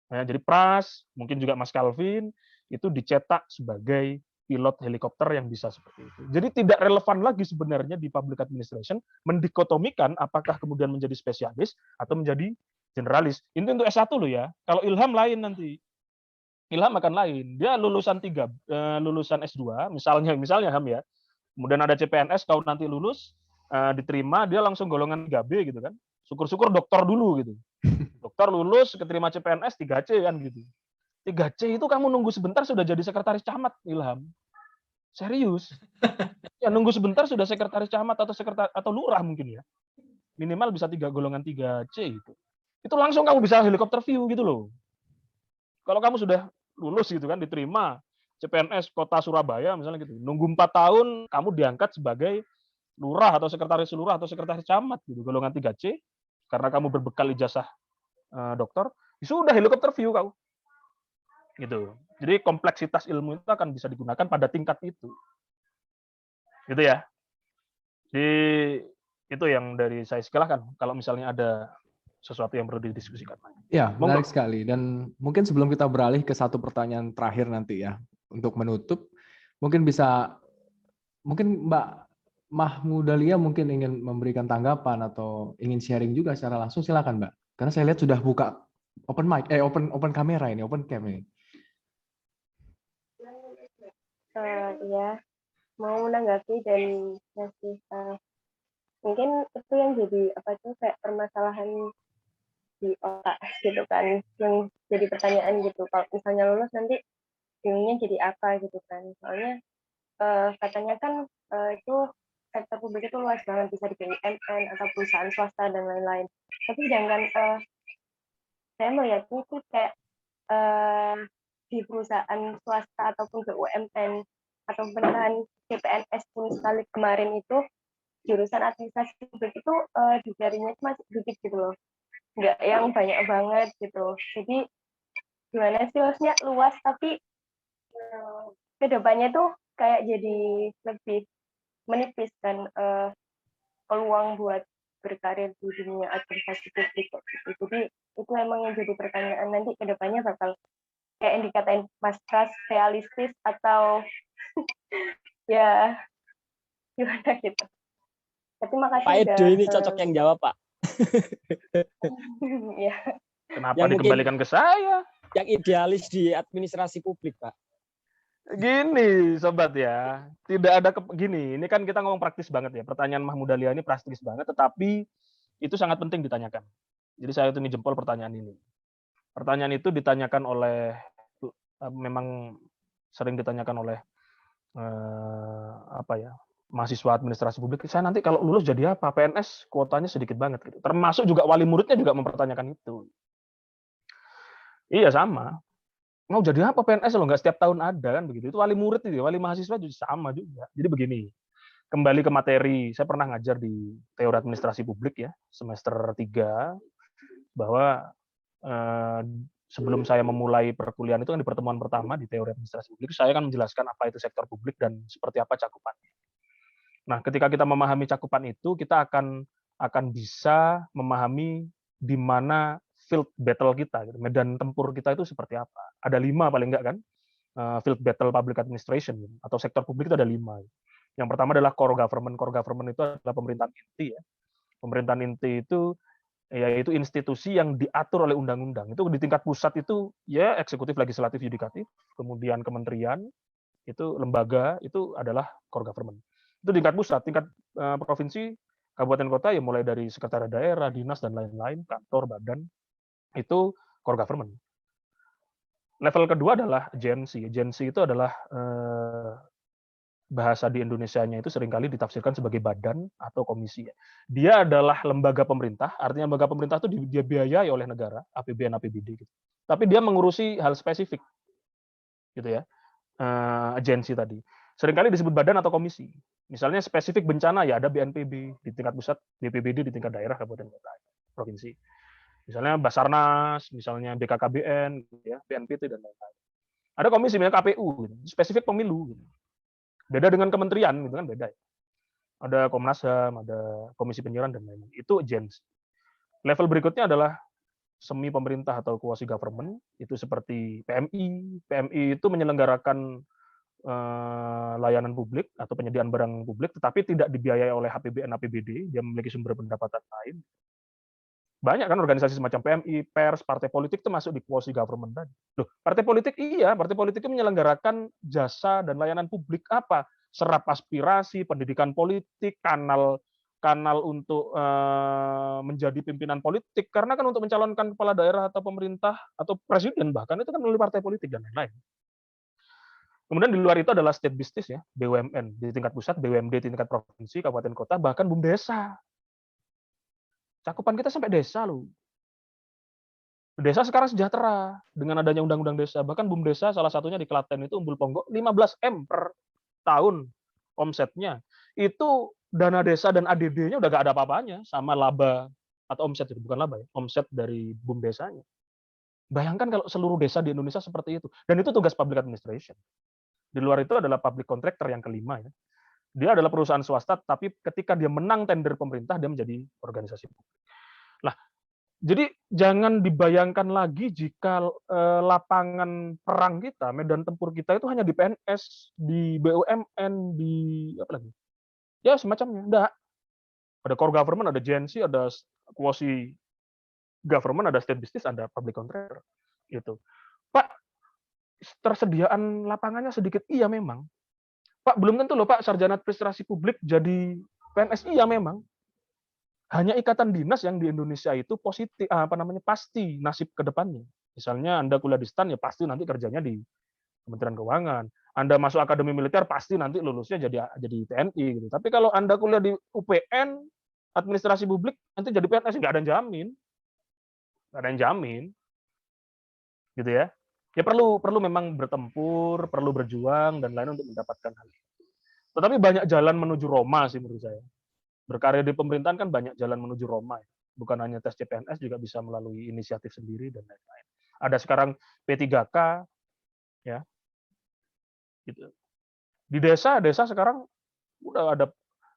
Nah, jadi Pras, mungkin juga Mas Calvin, itu dicetak sebagai pilot helikopter yang bisa seperti itu. Jadi tidak relevan lagi sebenarnya di public administration mendikotomikan apakah kemudian menjadi spesialis atau menjadi generalis. Ini untuk S1 loh ya. Kalau Ilham lain nanti. Ilham akan lain. Dia lulusan lulusan S2, misalnya Ham ya. Kemudian ada CPNS, kalau nanti lulus diterima, dia langsung golongan 3B gitu kan. Syukur-syukur dokter dulu gitu. Dokter lulus, keterima CPNS 3C kan gitu. 3C itu kamu nunggu sebentar sudah jadi sekretaris camat, Ilham. Serius. Ya nunggu sebentar sudah sekretaris camat atau lurah mungkin ya. Minimal bisa golongan 3C gitu. Itu langsung kamu bisa helikopter view gitu loh. Kalau kamu sudah lulus gitu kan, diterima CPNS Kota Surabaya misalnya gitu. Nunggu 4 tahun kamu diangkat sebagai lurah atau sekretaris camat gitu, golongan 3C karena kamu berbekal ijazah dokter, sudah helikopter view kamu. Gitu. Jadi kompleksitas ilmu itu akan bisa digunakan pada tingkat itu. Gitu ya. Jadi itu yang dari saya. Silahkan kalau misalnya ada sesuatu yang perlu didiskusikan. Ya, menarik sekali. Dan mungkin sebelum kita beralih ke satu pertanyaan terakhir nanti ya, untuk menutup, mungkin Mbak Mahmudalia mungkin ingin memberikan tanggapan atau ingin sharing juga secara langsung, silakan Mbak. Karena saya lihat sudah buka open mic, open kamera ini, open cam ini. Ya, mau menanggapi dan ngasih mungkin itu yang jadi kayak permasalahan di otak gitu kan, yang jadi pertanyaan gitu. Kalau misalnya lulus nanti bingungnya jadi apa gitu kan, soalnya katanya kan itu sektor publik itu luas banget, bisa di BUMN atau perusahaan swasta dan lain-lain. Tapi sedangkan saya melihatnya itu kayak di perusahaan swasta ataupun BUMN atau beneran CPNS pun sekali kemarin itu jurusan administrasi publik itu dicarinya masih sedikit gitu loh, nggak yang banyak banget gitu. Jadi gimana sih, maksudnya luas tapi kedepannya tuh kayak jadi lebih menipis kan peluang buat berkarir di dunia administrasi publik gitu. Jadi itu emang yang jadi pertanyaan, nanti kedepannya bakal kayak yang dikatain Mas Pras, realistis atau ya gimana gitu. Tapi makasih Pak Edo ini cocok yang jawab, Pak. Ya. Kenapa yang dikembalikan ke saya? Yang idealis di administrasi publik, Pak. Gini, sobat ya, tidak ada gini. Ini kan kita ngomong praktis banget ya. Pertanyaan Mahmudalia ini praktis banget, tetapi itu sangat penting ditanyakan. Jadi saya tunjuk jempol pertanyaan ini. Pertanyaan itu ditanyakan oleh, memang sering ditanyakan oleh mahasiswa administrasi publik. Saya nanti kalau lulus jadi apa? PNS kuotanya sedikit banget gitu. Termasuk juga wali muridnya juga mempertanyakan itu. Iya sama. Mau jadi apa PNS loh, nggak setiap tahun ada kan begitu. Itu wali murid itu, wali mahasiswa juga sama juga. Jadi begini, kembali ke materi, saya pernah ngajar di teori administrasi publik ya, semester 3, bahwa sebelum saya memulai perkuliahan itu kan di pertemuan pertama di teori administrasi publik, saya kan menjelaskan apa itu sektor publik dan seperti apa cakupannya. Nah, ketika kita memahami cakupan itu, kita akan bisa memahami di mana field battle kita, medan tempur kita itu seperti apa. Ada 5 paling enggak kan, field battle public administration atau sektor publik itu ada 5. Yang pertama adalah core government. Core government itu adalah pemerintahan inti ya. Pemerintahan inti itu yaitu institusi yang diatur oleh undang-undang. Itu di tingkat pusat itu ya eksekutif, legislatif, yudikatif, kemudian kementerian, itu lembaga, itu adalah core government. Itu tingkat pusat, tingkat provinsi, kabupaten kota ya mulai dari sekretariat daerah, dinas dan lain-lain, kantor, badan, itu core government. Level kedua adalah agensi. Agensi itu adalah bahasa di Indonesianya itu seringkali ditafsirkan sebagai badan atau komisi. Dia adalah lembaga pemerintah, artinya lembaga pemerintah itu dia biayai oleh negara, APBN, APBD gitu. Tapi dia mengurusi hal spesifik, gitu ya, agensi tadi. Seringkali disebut badan atau komisi. Misalnya spesifik bencana ya ada BNPB di tingkat pusat, BPBD di tingkat daerah, kabupaten kota, provinsi. Misalnya Basarnas, misalnya BKKBN, ya, BNPT dan lain-lain. Ada komisi misalnya KPU, gitu, spesifik pemilu. Gitu. Beda dengan kementerian, gitu kan beda. Ada Komnas HAM, ada Komisi Penyiaran dan lain-lain. Itu agensi. Level berikutnya adalah semi pemerintah atau quasi government, itu seperti PMI. PMI itu menyelenggarakan layanan publik atau penyediaan barang publik, tetapi tidak dibiayai oleh APBN, APBD, dia memiliki sumber pendapatan lain. Banyak kan organisasi semacam PMI, pers, partai politik itu masuk di quasi government tadi. Loh, partai politik iya, partai politik itu menyelenggarakan jasa dan layanan publik apa? Serap aspirasi, pendidikan politik, kanal untuk menjadi pimpinan politik. Karena kan untuk mencalonkan kepala daerah atau pemerintah atau presiden bahkan itu kan melalui partai politik dan lain-lain. Kemudian di luar itu adalah state business ya, BUMN di tingkat pusat, BUMD di tingkat provinsi, kabupaten kota, bahkan BUMDesa. Cakupan kita sampai desa loh. Desa sekarang sejahtera dengan adanya undang-undang desa. Bahkan BUMDesa salah satunya di Klaten itu Umbul Ponggok 15 M per tahun omsetnya. Itu dana desa dan ADD-nya udah gak ada apa-apanya sama laba atau omset itu, bukan laba ya, omset dari BUMDesanya. Bayangkan kalau seluruh desa di Indonesia seperti itu. Dan itu tugas public administration. Di luar itu adalah public contractor yang kelima ya. Dia adalah perusahaan swasta, tapi ketika dia menang tender pemerintah, dia menjadi organisasi publik. Nah, jadi jangan dibayangkan lagi jika lapangan perang kita, medan tempur kita itu hanya di PNS, di BUMN, di apa lagi? Ya semacamnya. Enggak. Ada core government, ada agency, ada quasi government, ada state business, ada public contractor. Gitu. Pak, tersediaan lapangannya sedikit, iya memang. Pak, belum tentu loh Pak, sarjana administrasi publik jadi PNS, iya memang. Hanya ikatan dinas yang di Indonesia itu positif, pasti nasib ke depannya. Misalnya Anda kuliah di STAN, ya pasti nanti kerjanya di Kementerian Keuangan. Anda masuk akademi militer, pasti nanti lulusnya jadi TNI. Gitu. Tapi kalau Anda kuliah di UPN, administrasi publik, nanti jadi PNS, nggak ada yang jamin. Nggak ada yang jamin. Gitu ya. Ya perlu memang bertempur, perlu berjuang dan lain untuk mendapatkan hal itu. Tetapi banyak jalan menuju Roma sih menurut saya. Berkarya di pemerintahan kan banyak jalan menuju Roma. Ya. Bukan hanya tes CPNS, juga bisa melalui inisiatif sendiri dan lain-lain. Ada sekarang P3K, ya, gitu. Di desa sekarang udah ada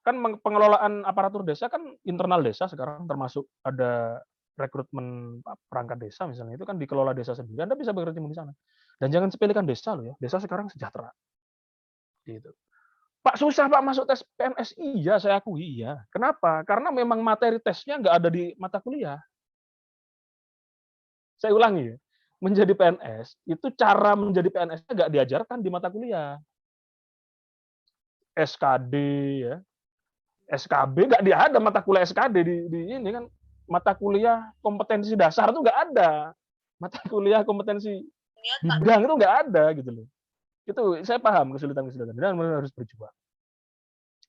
kan pengelolaan aparatur desa kan internal desa sekarang, termasuk ada rekrutmen perangkat desa misalnya, itu kan dikelola desa sendiri. Anda bisa berkecimpung di sana. Dan jangan sepelekan desa loh ya. Desa sekarang sejahtera. Gitu. Pak susah Pak masuk tes PNS, iya saya akui iya. Kenapa? Karena memang materi tesnya nggak ada di mata kuliah. Saya ulangi ya, menjadi PNS itu cara menjadi PNS-nya nggak diajarkan di mata kuliah. SKD ya, SKB nggak ada mata kuliah SKD di ini kan, mata kuliah kompetensi dasar itu nggak ada, mata kuliah kompetensi bidang itu nggak ada gitu loh. Itu saya paham kesulitan dan harus berjuang.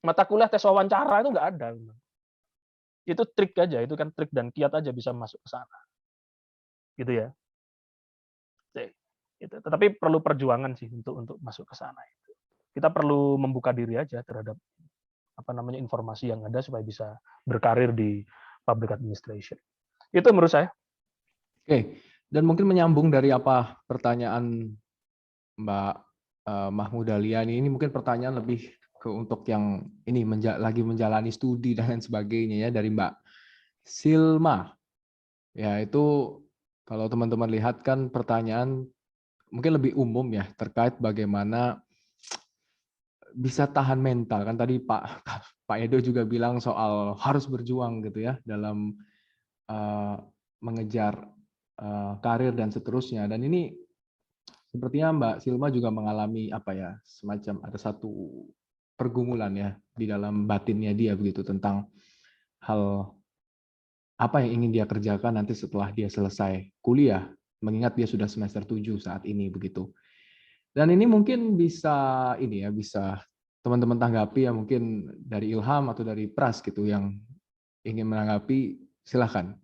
Mata kuliah tes wawancara itu nggak ada. Itu trik aja, itu kan trik dan kiat aja bisa masuk ke sana. Gitu ya. Gitu. Tetapi perlu perjuangan sih untuk masuk ke sana itu. Kita perlu membuka diri aja terhadap informasi yang ada supaya bisa berkarir di public administration. Itu menurut saya. Oke, dan mungkin menyambung dari apa pertanyaan Mbak Mahmudaliani ini, mungkin pertanyaan lebih untuk yang ini lagi menjalani studi dan lain sebagainya ya, dari Mbak Silma. Ya, itu kalau teman-teman lihat kan pertanyaan mungkin lebih umum ya, terkait bagaimana bisa tahan mental. Kan tadi Pak Edo juga bilang soal harus berjuang gitu ya dalam mengejar karir dan seterusnya. Dan ini sepertinya Mbak Silma juga mengalami semacam ada satu pergumulan ya di dalam batinnya dia begitu, tentang hal apa yang ingin dia kerjakan nanti setelah dia selesai kuliah, mengingat dia sudah semester 7 saat ini begitu. Dan ini mungkin bisa teman-teman tanggapi ya, mungkin dari Ilham atau dari Pras gitu yang ingin menanggapi, silakan.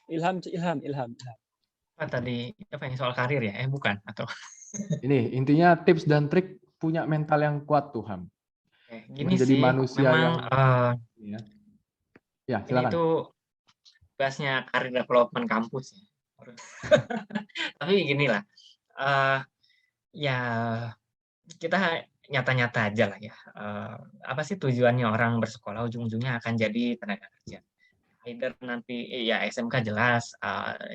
Ilham. Apa tadi apa yang soal karir ya? Bukan atau Ini intinya tips dan trik punya mental yang kuat tuh Ham. gini Menjadi sih, manusia memang yang ya ini silakan. tuh bahasnya karir development kampus ya. Tapi gini lah, ya kita nyata-nyata aja lah ya. Apa sih tujuannya orang bersekolah? Ujung-ujungnya akan jadi tenaga kerja. Either nanti ya SMK jelas,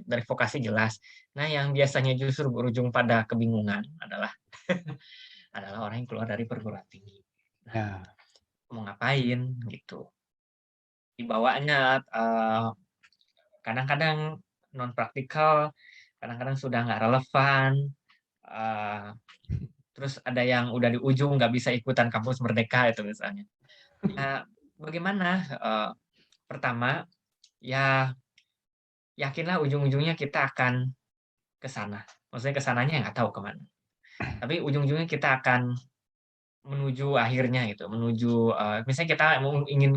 dari vokasi jelas. Nah, yang biasanya justru berujung pada kebingungan adalah adalah orang yang keluar dari perguruan tinggi. Nah, mau ngapain gitu? Dibawanya kadang-kadang non praktikal, kadang-kadang sudah nggak relevan. Terus ada yang udah di ujung nggak bisa ikutan kampus merdeka itu misalnya. Nah, bagaimana? Pertama, ya yakinlah ujung-ujungnya kita akan ke sana. Maksudnya ke sananya nggak tahu kemana. Tapi ujung-ujungnya kita akan menuju akhirnya gitu, menuju misalnya kita mau ingin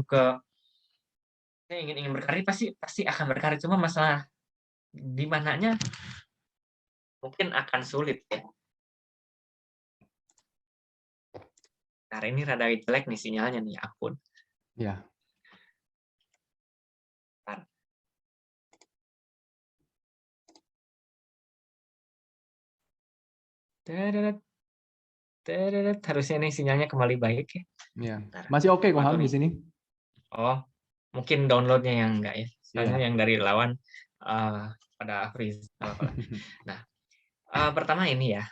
berkarir pasti akan berkarir, cuma masalah di mananya mungkin akan sulit ya. Karena ini rada jelek nih sinyalnya nih akun. Ya. Harusnya nih sinyalnya kembali baik ya. Ya. Masih oke kok Ham di sini. Oh, mungkin downloadnya yang enggak ya. Soalnya yang dari lawan pada freeze. Nah, pertama ini ya,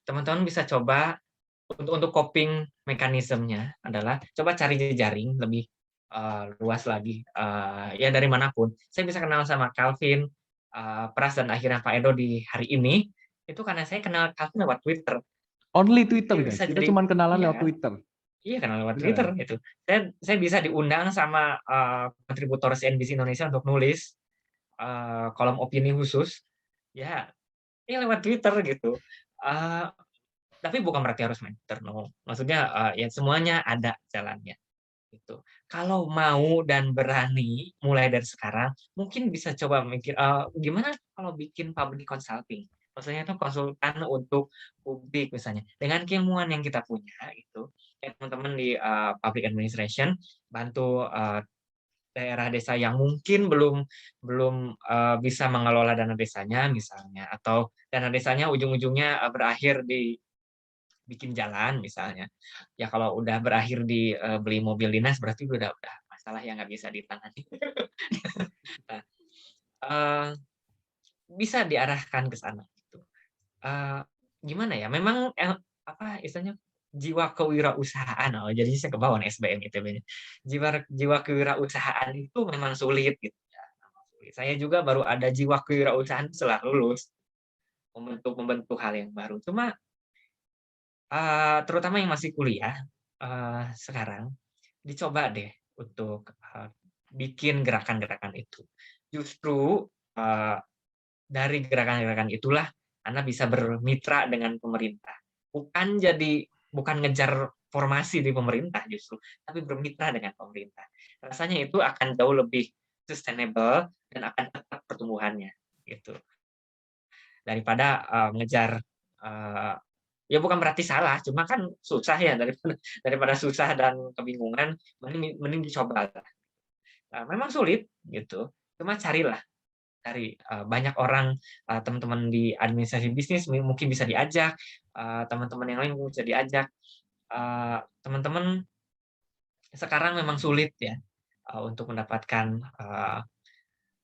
teman-teman bisa coba untuk coping mekanismenya adalah coba cari jejaring lebih luas lagi, ya dari manapun. Saya bisa kenal sama Calvin, Pras, dan akhirnya Pak Edo di hari ini, itu karena saya kenal Calvin lewat Twitter. Only Twitter Jadi guys, bisa kita jadi, cuma kenalan iya, lewat Twitter. Iya, kenal lewat Twitter itu. Saya bisa diundang sama kontributor CNBC Indonesia untuk nulis kolom opini khusus. Ya, ini lewat Twitter gitu. Tapi bukan berarti harus main Twitter, no. Maksudnya ya semuanya ada jalannya. Gitu. Kalau mau dan berani mulai dari sekarang, mungkin bisa coba mikir gimana kalau bikin public consulting. Maksudnya itu konsultan untuk publik misalnya. Dengan keilmuan yang kita punya itu, teman-teman di public administration bantu daerah desa yang mungkin belum bisa mengelola dana desanya misalnya, atau dana desanya ujung-ujungnya berakhir di bikin jalan misalnya. Ya kalau udah berakhir di beli mobil dinas berarti udah masalah yang nggak bisa ditangani. Nah, bisa diarahkan ke sana gitu. Gimana ya? Memang apa istilahnya jiwa kewirausahaan. Jadi saya kebawa SBM itu. Jiwa kewirausahaan itu memang sulit gitu ya. Saya juga baru ada jiwa kewirausahaan setelah lulus membentuk hal yang baru. Cuma terutama yang masih kuliah sekarang, dicoba deh untuk bikin gerakan-gerakan itu. Justru dari gerakan-gerakan itulah Anda bisa bermitra dengan pemerintah. Bukan ngejar formasi di pemerintah justru, tapi bermitra dengan pemerintah. Rasanya itu akan jauh lebih sustainable dan akan tetap pertumbuhannya gitu. Daripada ngejar ya bukan berarti salah, cuma kan susah ya, daripada susah dan kebingungan, mending dicoba lah. Memang sulit gitu, cuma cari banyak orang, teman-teman di administrasi bisnis mungkin bisa diajak, teman-teman yang lain bisa diajak. Teman-teman sekarang memang sulit ya untuk mendapatkan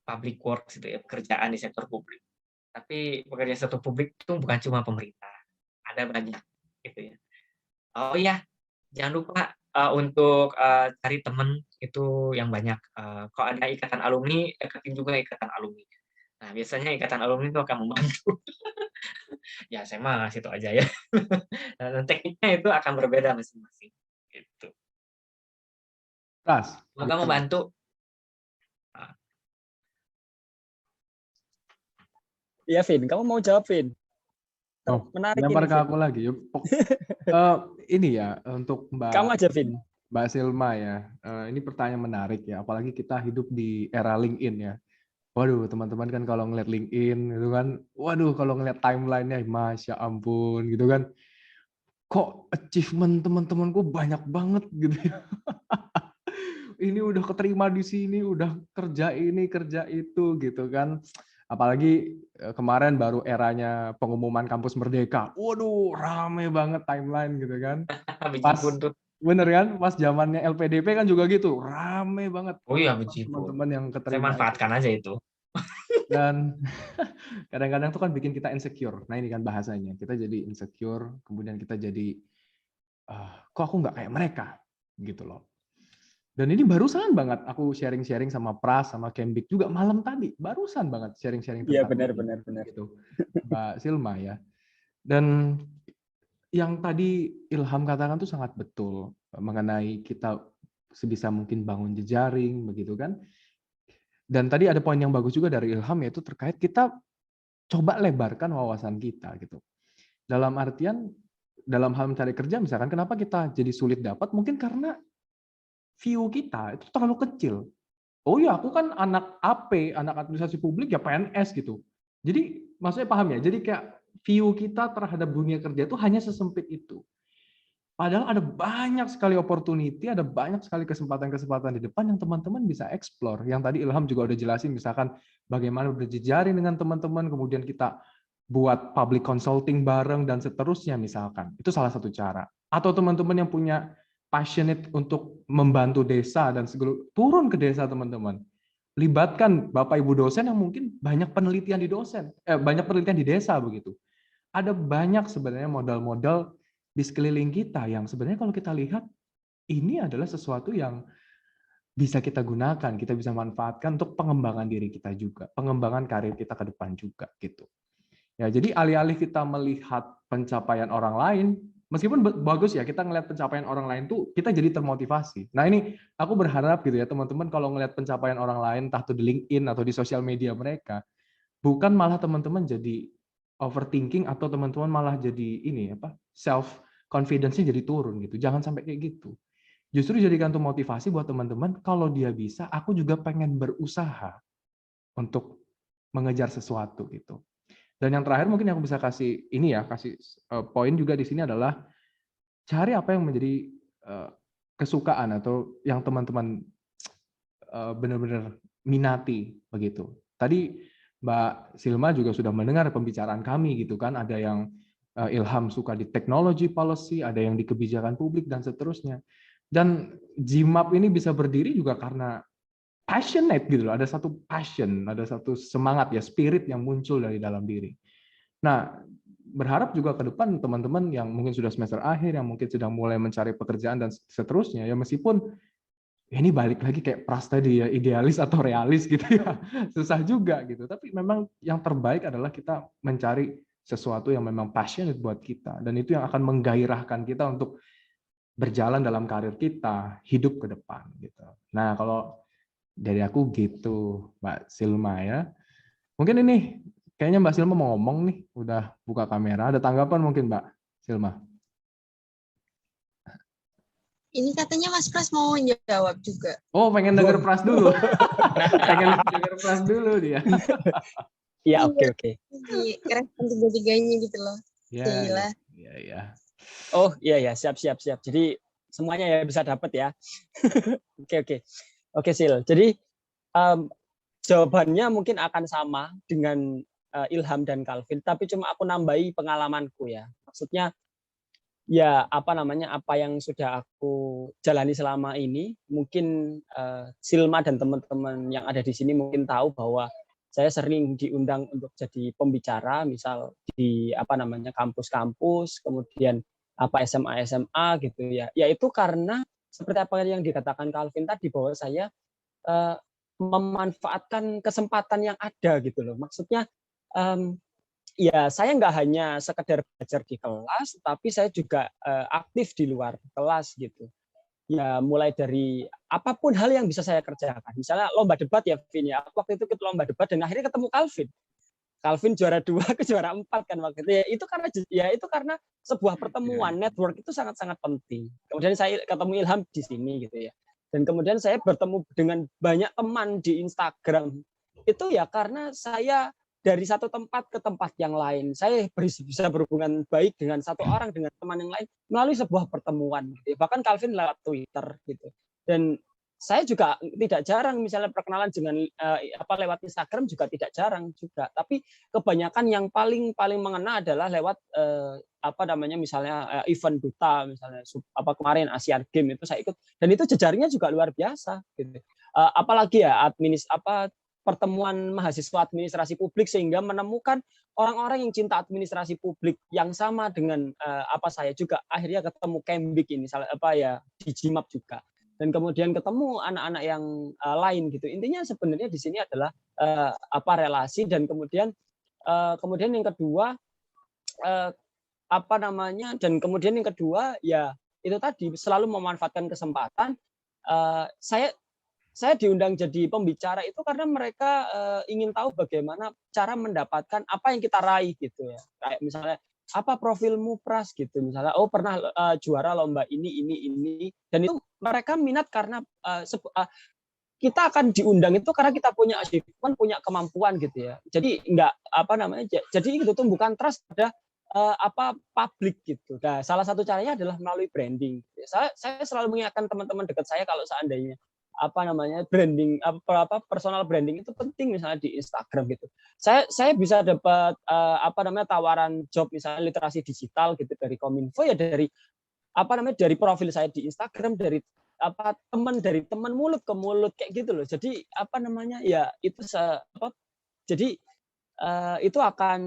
public work gitu ya, pekerjaan di sektor publik. Tapi pekerjaan sektor publik itu bukan cuma pemerintah, ada banyak gitu ya. Oh iya, jangan lupa untuk cari teman itu yang banyak. Kalau ada ikatan alumni, deketin juga ikatan alumni. Nah, biasanya ikatan alumni itu akan membantu. Ya, saya mah situ aja ya. Dan tekniknya itu akan berbeda masing-masing. Gitu. Semoga membantu. Iya, Vin. Kamu mau jawab, Vin? Oh, Menarik lempar ini, ke Vin. aku lagi. Ini ya untuk Kamu aja, Vin. Mbak Silma ya. Ini pertanyaan menarik ya. Apalagi kita hidup di era LinkedIn ya. Waduh, teman-teman kan kalau ngeliat LinkedIn gitu kan, waduh kalau ngeliat timeline-nya, masya ampun gitu kan. Kok achievement teman-temanku banyak banget gitu ya. Ini udah keterima di sini, udah kerja ini, kerja itu gitu kan. Apalagi kemarin baru eranya pengumuman kampus merdeka. Waduh, rame banget timeline gitu kan. Pas Bejibun tuh. bener kan, pas zamannya LPDP kan juga gitu, rame banget Oh iya, bejibun. teman-teman yang Saya keterima itu. manfaatkan aja itu. Dan kadang-kadang tuh kan bikin kita insecure. Nah ini kan bahasanya, kita jadi insecure, kemudian kita jadi kok aku nggak kayak mereka gitu loh. Dan ini barusan banget aku sharing-sharing sama Pras, sama Kembik juga malam tadi, barusan banget sharing-sharing Iya, tentang benar, ini, benar, benar. gitu, Mbak Silma ya. Dan yang tadi Ilham katakan tuh sangat betul mengenai kita sebisa mungkin bangun jejaring, begitu kan? Dan tadi ada poin yang bagus juga dari Ilham yaitu terkait kita coba lebarkan wawasan kita gitu. Dalam artian dalam hal mencari kerja misalkan kenapa kita jadi sulit dapat mungkin karena view kita itu terlalu kecil. Oh ya, aku kan anak AP, anak administrasi publik ya PNS gitu. Jadi maksudnya paham ya? Jadi kayak view kita terhadap dunia kerja itu hanya sesempit itu. Padahal ada banyak sekali opportunity, ada banyak sekali kesempatan-kesempatan di depan yang teman-teman bisa explore. Yang tadi Ilham juga udah jelasin, misalkan bagaimana berjejaring dengan teman-teman, kemudian kita buat public consulting bareng, dan seterusnya misalkan. Itu salah satu cara. Atau teman-teman yang punya passionate untuk membantu desa, dan turun ke desa teman-teman. Libatkan Bapak Ibu dosen yang mungkin banyak penelitian di banyak penelitian di desa begitu. Ada banyak sebenarnya modal-modal di sekeliling kita yang sebenarnya kalau kita lihat ini adalah sesuatu yang bisa kita gunakan, kita bisa manfaatkan untuk pengembangan diri kita juga, pengembangan karir kita ke depan juga gitu. Ya, jadi alih-alih kita melihat pencapaian orang lain, meskipun bagus ya kita ngelihat pencapaian orang lain tuh kita jadi termotivasi. Nah, ini aku berharap gitu ya teman-teman kalau ngelihat pencapaian orang lain entah itu di LinkedIn atau di sosial media mereka, bukan malah teman-teman jadi overthinking atau teman-teman malah jadi ini apa? Self confidence-nya jadi turun gitu. Jangan sampai kayak gitu. Justru jadikan itu motivasi buat teman-teman, kalau dia bisa, aku juga pengen berusaha untuk mengejar sesuatu gitu. Dan yang terakhir mungkin yang aku bisa kasih ini ya, kasih poin juga di sini adalah cari apa yang menjadi kesukaan atau yang teman-teman benar-benar minati begitu. Tadi Mbak Silma juga sudah mendengar pembicaraan kami gitu kan, ada yang Ilham suka di technology policy, ada yang di kebijakan publik dan seterusnya. Dan GMAP ini bisa berdiri juga karena passionate gitu loh, ada satu passion, ada satu semangat ya, spirit yang muncul dari dalam diri. Nah, berharap juga ke depan teman-teman yang mungkin sudah semester akhir, yang mungkin sedang mulai mencari pekerjaan dan seterusnya, ya meskipun ini balik lagi kayak Pras tadi ya, idealis atau realis gitu ya, susah juga gitu. Tapi memang yang terbaik adalah kita mencari sesuatu yang memang passionate buat kita, dan itu yang akan menggairahkan kita untuk berjalan dalam karir kita, hidup ke depan gitu. Nah, kalau dari aku gitu, Mbak Silma ya. Mungkin ini kayaknya Mbak Silma mau ngomong nih, udah buka kamera. Ada tanggapan mungkin Mbak Silma? Ini katanya Mas Pras mau jawab juga. Oh, pengen denger Pras dulu. Pengen denger Pras dulu dia. Iya, oke. Di respon tiga-tiganya gitu loh. Iya. Oh, iya, siap. Jadi semuanya ya bisa dapat ya. Oke, Sil. Jadi jawabannya mungkin akan sama dengan Ilham dan Calvin, tapi cuma aku nambahi pengalamanku ya. Maksudnya ya apa yang sudah aku jalani selama ini, mungkin Silma dan teman-teman yang ada di sini mungkin tahu bahwa saya sering diundang untuk jadi pembicara, misal di kampus-kampus, kemudian SMA gitu ya. Ya itu karena seperti apa yang dikatakan Calvin tadi, bahwa saya memanfaatkan kesempatan yang ada gitu loh. Maksudnya ya saya nggak hanya sekedar belajar di kelas, tapi saya juga aktif di luar kelas gitu. Ya mulai dari apapun hal yang bisa saya kerjakan. Misalnya lomba debat ya, Vin ya. Waktu itu ikut lomba debat dan akhirnya ketemu Calvin. Calvin juara 2, ke juara 4 kan waktu itu. Ya itu karena sebuah pertemuan network itu sangat-sangat penting. Kemudian saya ketemu Ilham di sini gitu ya. Dan kemudian saya bertemu dengan banyak teman di Instagram. Itu ya karena saya dari satu tempat ke tempat yang lain. Saya bisa berhubungan baik dengan satu orang, dengan teman yang lain melalui sebuah pertemuan. Gitu. Bahkan Calvin lewat Twitter gitu. Dan saya juga tidak jarang misalnya perkenalan dengan lewat Instagram juga tidak jarang juga. Tapi kebanyakan yang paling mengena adalah lewat misalnya event duta misalnya kemarin Asian Games itu saya ikut dan itu jejaringnya juga luar biasa gitu. Apalagi ya pertemuan mahasiswa administrasi publik sehingga menemukan orang-orang yang cinta administrasi publik yang sama dengan saya juga akhirnya ketemu Kembik ini di GMAP juga dan kemudian ketemu anak-anak yang lain gitu. Intinya sebenarnya di sini adalah relasi dan kemudian yang kedua dan kemudian yang kedua ya itu tadi selalu memanfaatkan kesempatan. Saya diundang jadi pembicara itu karena mereka ingin tahu bagaimana cara mendapatkan apa yang kita raih gitu ya. Kayak misalnya apa profilmu Pras gitu misalnya pernah juara lomba ini dan itu mereka minat karena kita akan diundang itu karena kita punya achievement, punya kemampuan gitu ya. Jadi jadi itu tuh bukan trust pada publik gitu. Nah, salah satu caranya adalah melalui branding. Saya selalu mengingatkan teman-teman dekat saya kalau seandainya branding personal branding itu penting misalnya di Instagram gitu. Saya bisa dapat tawaran job misalnya literasi digital gitu dari Kominfo ya dari profil saya di Instagram dari teman mulut ke mulut kayak gitu loh. Jadi itu akan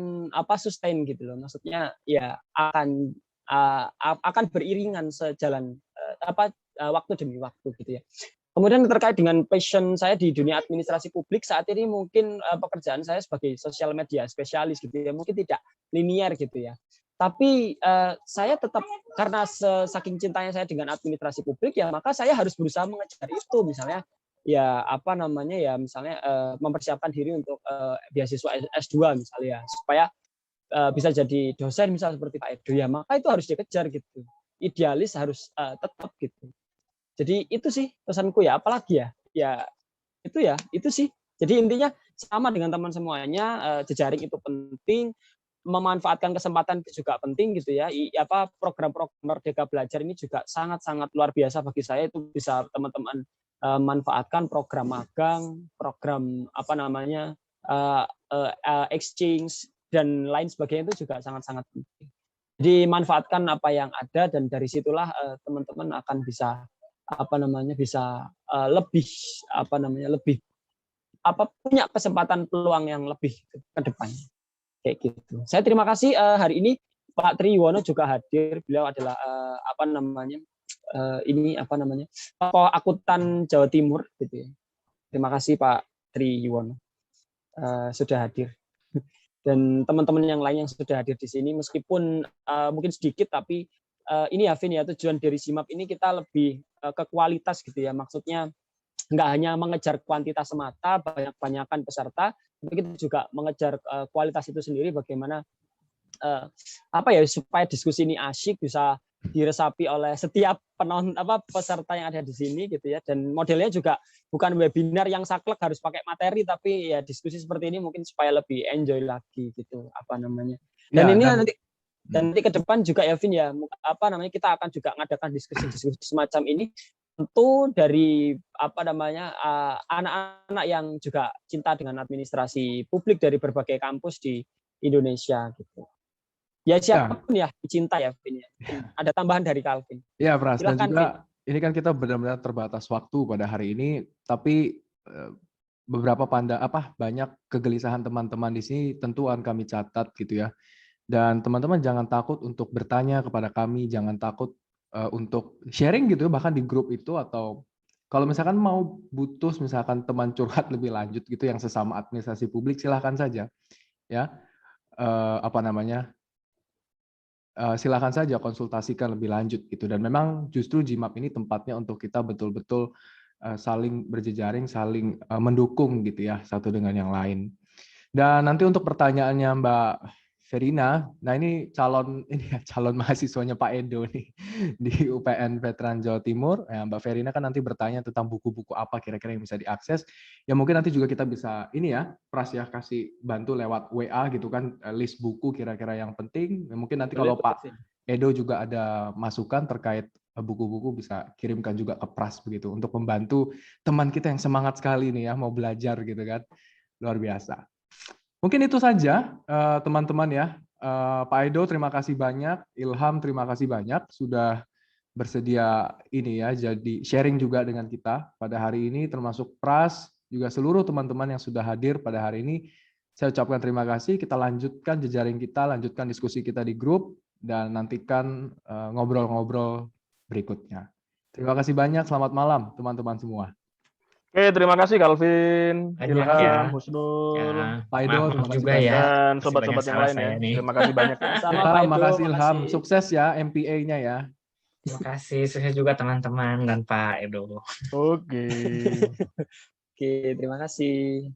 sustain gitu loh. Maksudnya ya akan beriringan sejalan waktu demi waktu gitu ya. Kemudian terkait dengan passion saya di dunia administrasi publik saat ini mungkin pekerjaan saya sebagai sosial media spesialis gitu ya mungkin tidak linear gitu ya. Tapi saya tetap karena saking cintanya saya dengan administrasi publik ya maka saya harus berusaha mengejar itu misalnya ya misalnya mempersiapkan diri untuk beasiswa S2 misalnya supaya bisa jadi dosen misalnya seperti Pak Edo ya maka itu harus dikejar gitu. Idealis harus tetap gitu. Jadi itu sih pesanku ya, apalagi ya itu sih. Jadi intinya sama dengan teman semuanya, jejaring itu penting, memanfaatkan kesempatan itu juga penting gitu ya. Program-program Merdeka Belajar ini juga sangat-sangat luar biasa bagi saya itu bisa teman-teman manfaatkan program magang, program exchange dan lain sebagainya itu juga sangat-sangat penting. Jadi manfaatkan apa yang ada dan dari situlah teman-teman akan bisa lebih punya kesempatan peluang yang lebih ke depan kayak gitu. Saya terima kasih hari ini Pak Tri Yuwono juga hadir. Beliau adalah Tokoh Akuntan Jawa Timur gitu ya. Terima kasih Pak Tri Yuwono sudah hadir. Dan teman-teman yang lain yang sudah hadir di sini meskipun mungkin sedikit tapi ini ya Vin ya tujuan dari GMAP ini kita lebih ke kualitas gitu ya maksudnya nggak hanya mengejar kuantitas semata banyak-banyakan peserta tapi kita juga mengejar kualitas itu sendiri bagaimana supaya diskusi ini asyik bisa diresapi oleh setiap peserta yang ada di sini gitu ya dan modelnya juga bukan webinar yang saklek harus pakai materi tapi ya diskusi seperti ini mungkin supaya lebih enjoy lagi gitu nanti ke depan juga ya Vin ya kita akan juga mengadakan diskusi-diskusi semacam ini tentu dari anak-anak yang juga cinta dengan administrasi publik dari berbagai kampus di Indonesia gitu. Ya siapapun ya cinta ya Vin ya. Ada tambahan dari Calvin. Ya Pras dan Silakan, juga Vin. ini kan kita benar-benar terbatas waktu pada hari ini tapi beberapa banyak kegelisahan teman-teman di sini tentu akan kami catat gitu ya. Dan teman-teman jangan takut untuk bertanya kepada kami, jangan takut untuk sharing gitu, bahkan di grup itu atau kalau misalkan mau butuh misalkan teman curhat lebih lanjut gitu yang sesama administrasi publik silahkan saja, ya silahkan saja konsultasikan lebih lanjut gitu. Dan memang justru GMAP ini tempatnya untuk kita betul-betul saling berjejaring, saling mendukung gitu ya satu dengan yang lain. Dan nanti untuk pertanyaannya Mbak Verina, nah ini calon mahasiswanya Pak Edo nih di UPN Veteran Jawa Timur. Ya, Mbak Verina kan nanti bertanya tentang buku-buku apa kira-kira yang bisa diakses. Ya mungkin nanti juga kita bisa ini ya, Pras ya kasih bantu lewat WA gitu kan, list buku kira-kira yang penting. Ya, mungkin nanti kalau Pak Edo juga ada masukan terkait buku-buku bisa kirimkan juga ke Pras begitu untuk membantu teman kita yang semangat sekali nih ya mau belajar gitu kan. Luar biasa. Mungkin itu saja teman-teman ya. Pak Edo terima kasih banyak, Ilham terima kasih banyak sudah bersedia ini ya jadi sharing juga dengan kita pada hari ini, termasuk Pras juga seluruh teman-teman yang sudah hadir pada hari ini. Saya ucapkan terima kasih. Kita lanjutkan jejaring kita, lanjutkan diskusi kita di grup dan nantikan ngobrol-ngobrol berikutnya. Terima kasih banyak. Selamat malam teman-teman semua. Oke, terima kasih Calvin, Banyak Ilham, ya. Husnul, Ya, Pak Edo, maaf terima kasih juga banyak. ya. dan Masih sobat-sobat banyak yang salah lain ya. saya nih. Terima kasih banyak. Sama Ilham, Pak Edo, makasih Ilham. makasih. Sukses ya MPA-nya ya. Terima kasih, sukses juga teman-teman dan Pak Edo. Oke. Oke, terima kasih.